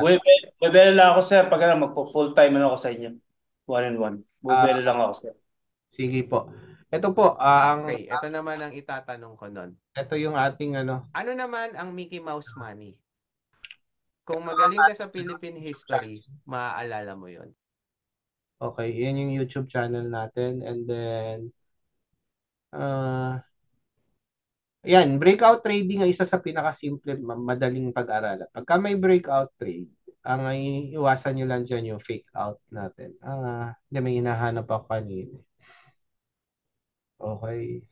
Speaker 2: bubelo lang ako, sir, pag ano, magpo-full time na ako sa inyo. One and one. Bubelo
Speaker 1: ah,
Speaker 2: lang ako, sir.
Speaker 1: sige po. Ito po, okay, ito naman ang itatanong ko nun. Ito yung ating ano naman ang Mickey Mouse Money? Kung magaling ka sa Philippine history, maaalala mo yon. Okay, yan yung YouTube channel natin. And then, uh, yan, breakout trading ay isa sa pinakasimple, madaling pag-aralan. Pagka may breakout trade, ang iwasan nyo lang dyan yung fake out natin. Hindi, may hinahanap ako kanina. Okay.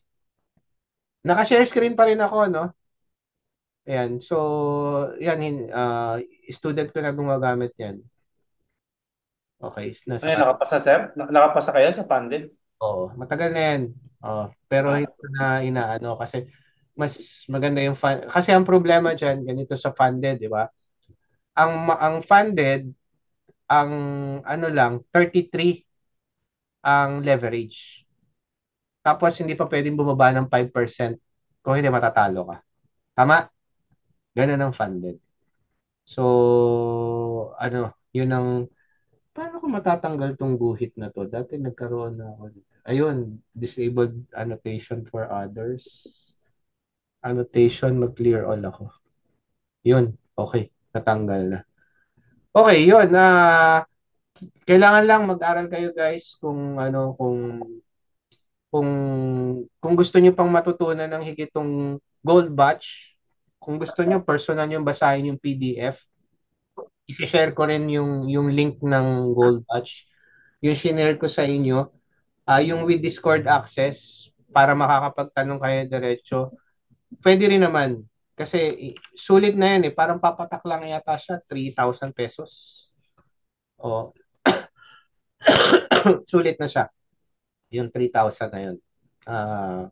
Speaker 1: Naka-share screen pa rin ako, no? Ayan, so, yan, student ko na gumagamit yan. Okay,
Speaker 2: Ano
Speaker 1: nasa
Speaker 2: yun, nakapasa, sir? Nakapasa kayo sa funded?
Speaker 1: Oo, matagal na yan. Oh, pero
Speaker 2: Ah,
Speaker 1: hindi ko na inaano kasi mas maganda yung kasi ang problema diyan ganito sa funded, di ba? Ang funded ang ano lang 33 ang leverage. Tapos hindi pa pwedeng bumaba ng 5% kung hindi matatalo ka. Tama? Ganun ang funded. So, ano, yun ang paano ko matatanggal tong guhit na to? Dati nagkaroon na ako dito. Ayun, disabled annotation for others. Annotation, mag-clear all ako. Yun, okay, natanggal na. Okay, yun. Kailangan lang mag-aral kayo guys kung ano, kung kung gusto niyo pang matutunan ng higitong gold batch, kung gusto niyo personal niyo basahin yung PDF, i-share ko rin yung link ng gold batch. Yung shinare ko sa inyo, yung with Discord access para makakapagtanong kayo diretso. Pwede rin naman. Kasi sulit na yan Parang papatak lang yata siya, 3,000 pesos. O, sulit na siya. Yung 3,000 na yun. Ah,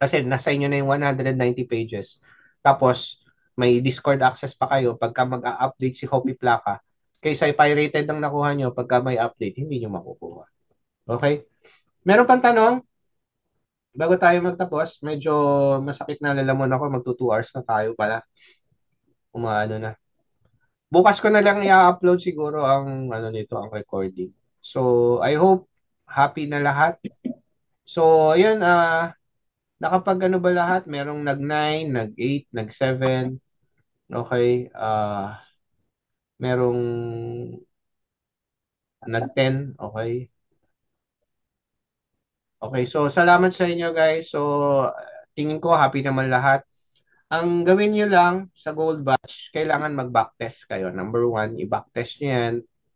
Speaker 1: kasi nasa inyo na yung 190 pages. Tapos, may Discord access pa kayo pagka mag-update si Hopi Plaka. Kaysa pirated ang nakuha nyo, pagka may update, hindi nyo makukuha. Okay? Meron pang tanong? Bago tayo magtapos, medyo masakit na lalamon ako. Magto 2 hours na tayo pala. Umaano na. Bukas ko na lang i-upload siguro ang ano nito, ang recording. So, I hope happy na lahat. So, ayun, nakapag ano ba lahat? Merong nag-9, nag-8, nag-7. Okay. Merong nag-10. Okay. Okay. So, salamat sa inyo guys. So, tingin ko happy naman lahat. Ang gawin nyo lang sa Gold Batch, kailangan mag-backtest kayo. Number one, i-backtest nyo yan.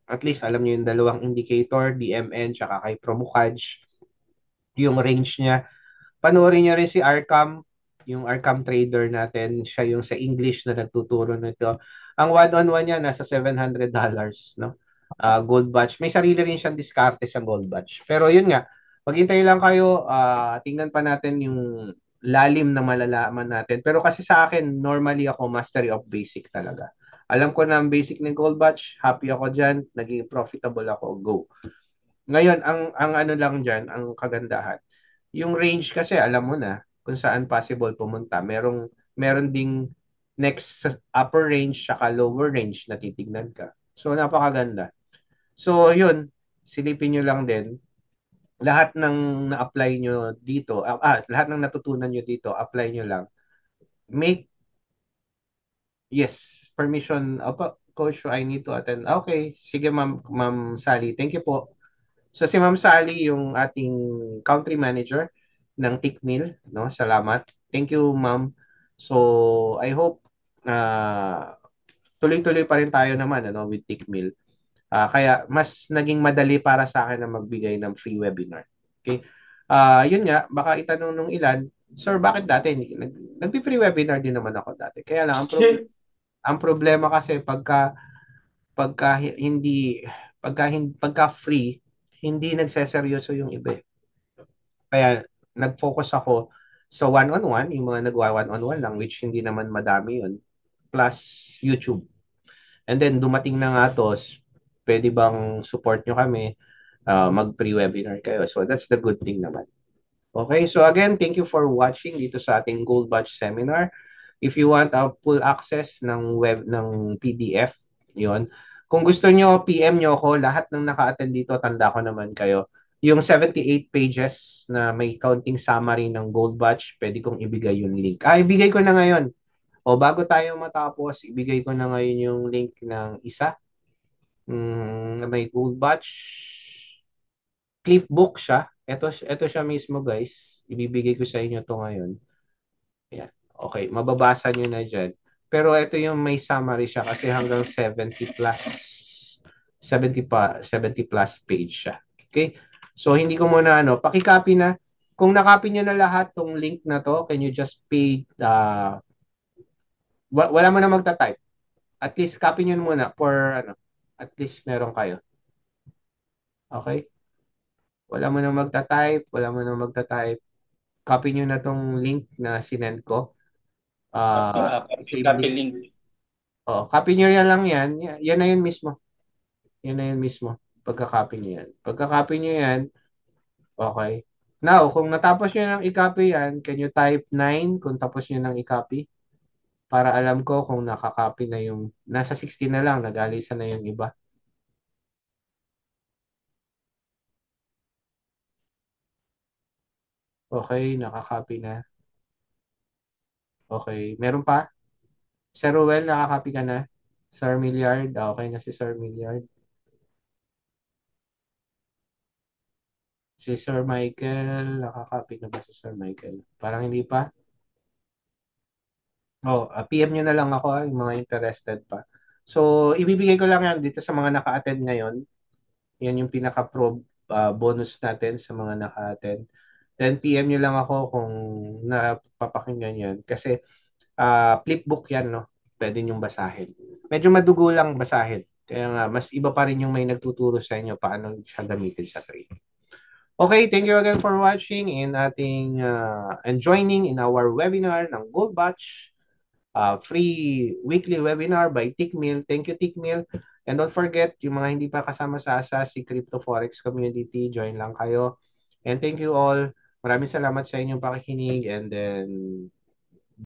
Speaker 1: At least alam nyo yung dalawang indicator, DMN, tsaka kay Promukaj, yung range niya. Panoorin nyo rin si Arcam, yung Arcam trader natin. Siya yung sa English na nagtuturo nito. Ang one-on-one niya, nasa $700, no? Gold Batch. May sarili rin siyang diskarte sa Gold Batch. Pero yun nga, maghintay lang kayo, tingnan pa natin yung lalim na malalaman natin. Pero kasi sa akin, normally ako mastery of basic talaga. Alam ko na ang basic ng Gold Batch, happy ako dyan, naging profitable ako, go. Ngayon, ang ano lang dyan, ang kagandahan, yung range kasi alam mo na kung saan possible pumunta. Meron ding next upper range saka lower range na titignan ka. So, napakaganda. So, yun, silipin nyo lang din. Lahat ng na-apply nyo dito, lahat ng natutunan nyo dito, apply nyo lang. Make, yes, permission. Opo, coach, I need to attend. Okay, sige Ma'am Sally. Thank you po. So si Ma'am Sally yung ating country manager ng Tickmill, no? Salamat. Thank you, ma'am. So, I hope na tuloy-tuloy pa rin tayo naman ano with Tickmill. Kaya mas naging madali para sa akin na magbigay ng free webinar. Okay? Yun nga, baka itanong nung ilan, Sir, bakit dati nagpi-free webinar din naman ako dati. Kaya lang ang problema kasi pagka hindi pagka free, hindi nagseseryoso yung iba. Kaya nag-focus ako sa one-on-one, yung mga nagwa one-on-one lang, which hindi naman madami yun, plus YouTube. And then dumating na nga to, pwede bang support nyo kami, mag-pre-webinar kayo. So that's the good thing naman. Okay, so again, thank you for watching dito sa ating Gold Batch Seminar. If you want a full access ng PDF, yon. Kung gusto nyo, PM nyo ako. Lahat ng naka-attend dito, tanda ko naman kayo. Yung 78 pages na may counting summary ng Gold Batch, pwede kong ibigay yung link. Ibigay ko na ngayon. O bago tayo matapos, ibigay ko na ngayon yung link ng isa. May Gold Batch. Clipbook siya. Ito siya mismo guys. Ibibigay ko sa inyo to ngayon. Ayan. Okay, mababasa nyo na dyan. Pero ito yung may summary siya kasi hanggang 70 plus 70 plus page siya. Okay? So hindi ko muna paki-copy na. Kung na-copy nyo na lahat tong link na to, can you just pay wala mo na magta-type. At least copy nyo muna for at least meron kayo. Okay? Wala mo na magta-type, wala mo na magta-type. Copy nyo na tong link na sinend ko. Save
Speaker 2: Copy
Speaker 1: link.
Speaker 2: link.
Speaker 1: Copy nyo yan lang yan. Yan na yun mismo. Yan na yun mismo. Pagka-copy nyo yan. Pagka-copy nyo yan, okay. Now, kung natapos nyo nang i-copy yan, can you type 9 kung tapos nyo nang i-copy? Para alam ko kung nakaka-copy na yung, nasa 16 na lang, nag-alisa na yung iba. Okay, nakaka-copy na. Okay, meron pa? Sir Ruel, nakaka-copy ka na? Sir Milliard, okay na si Sir Milliard. Si Sir Michael, nakaka-copy na ba si Sir Michael? Parang hindi pa. PM nyo na lang ako yung mga interested pa. So, ibibigay ko lang yan dito sa mga naka-attend ngayon. Yan yung pinaka-pro bonus natin sa mga naka-attend. Then PM nyo lang ako kung napapakinggan yan. Kasi flipbook yan, no? Pwede nyong basahin. Medyo madugo lang basahin. Kaya nga, mas iba pa rin yung may nagtuturo sa inyo paano siya gamitin sa training. Okay, thank you again for watching in ating and joining in our webinar ng Gold Batch free weekly webinar by Tickmill. Thank you, Tickmill. And don't forget, yung mga hindi pa kasama sa si Crypto Forex Community, join lang kayo. And thank you all. Maraming salamat sa inyong pakikinig and then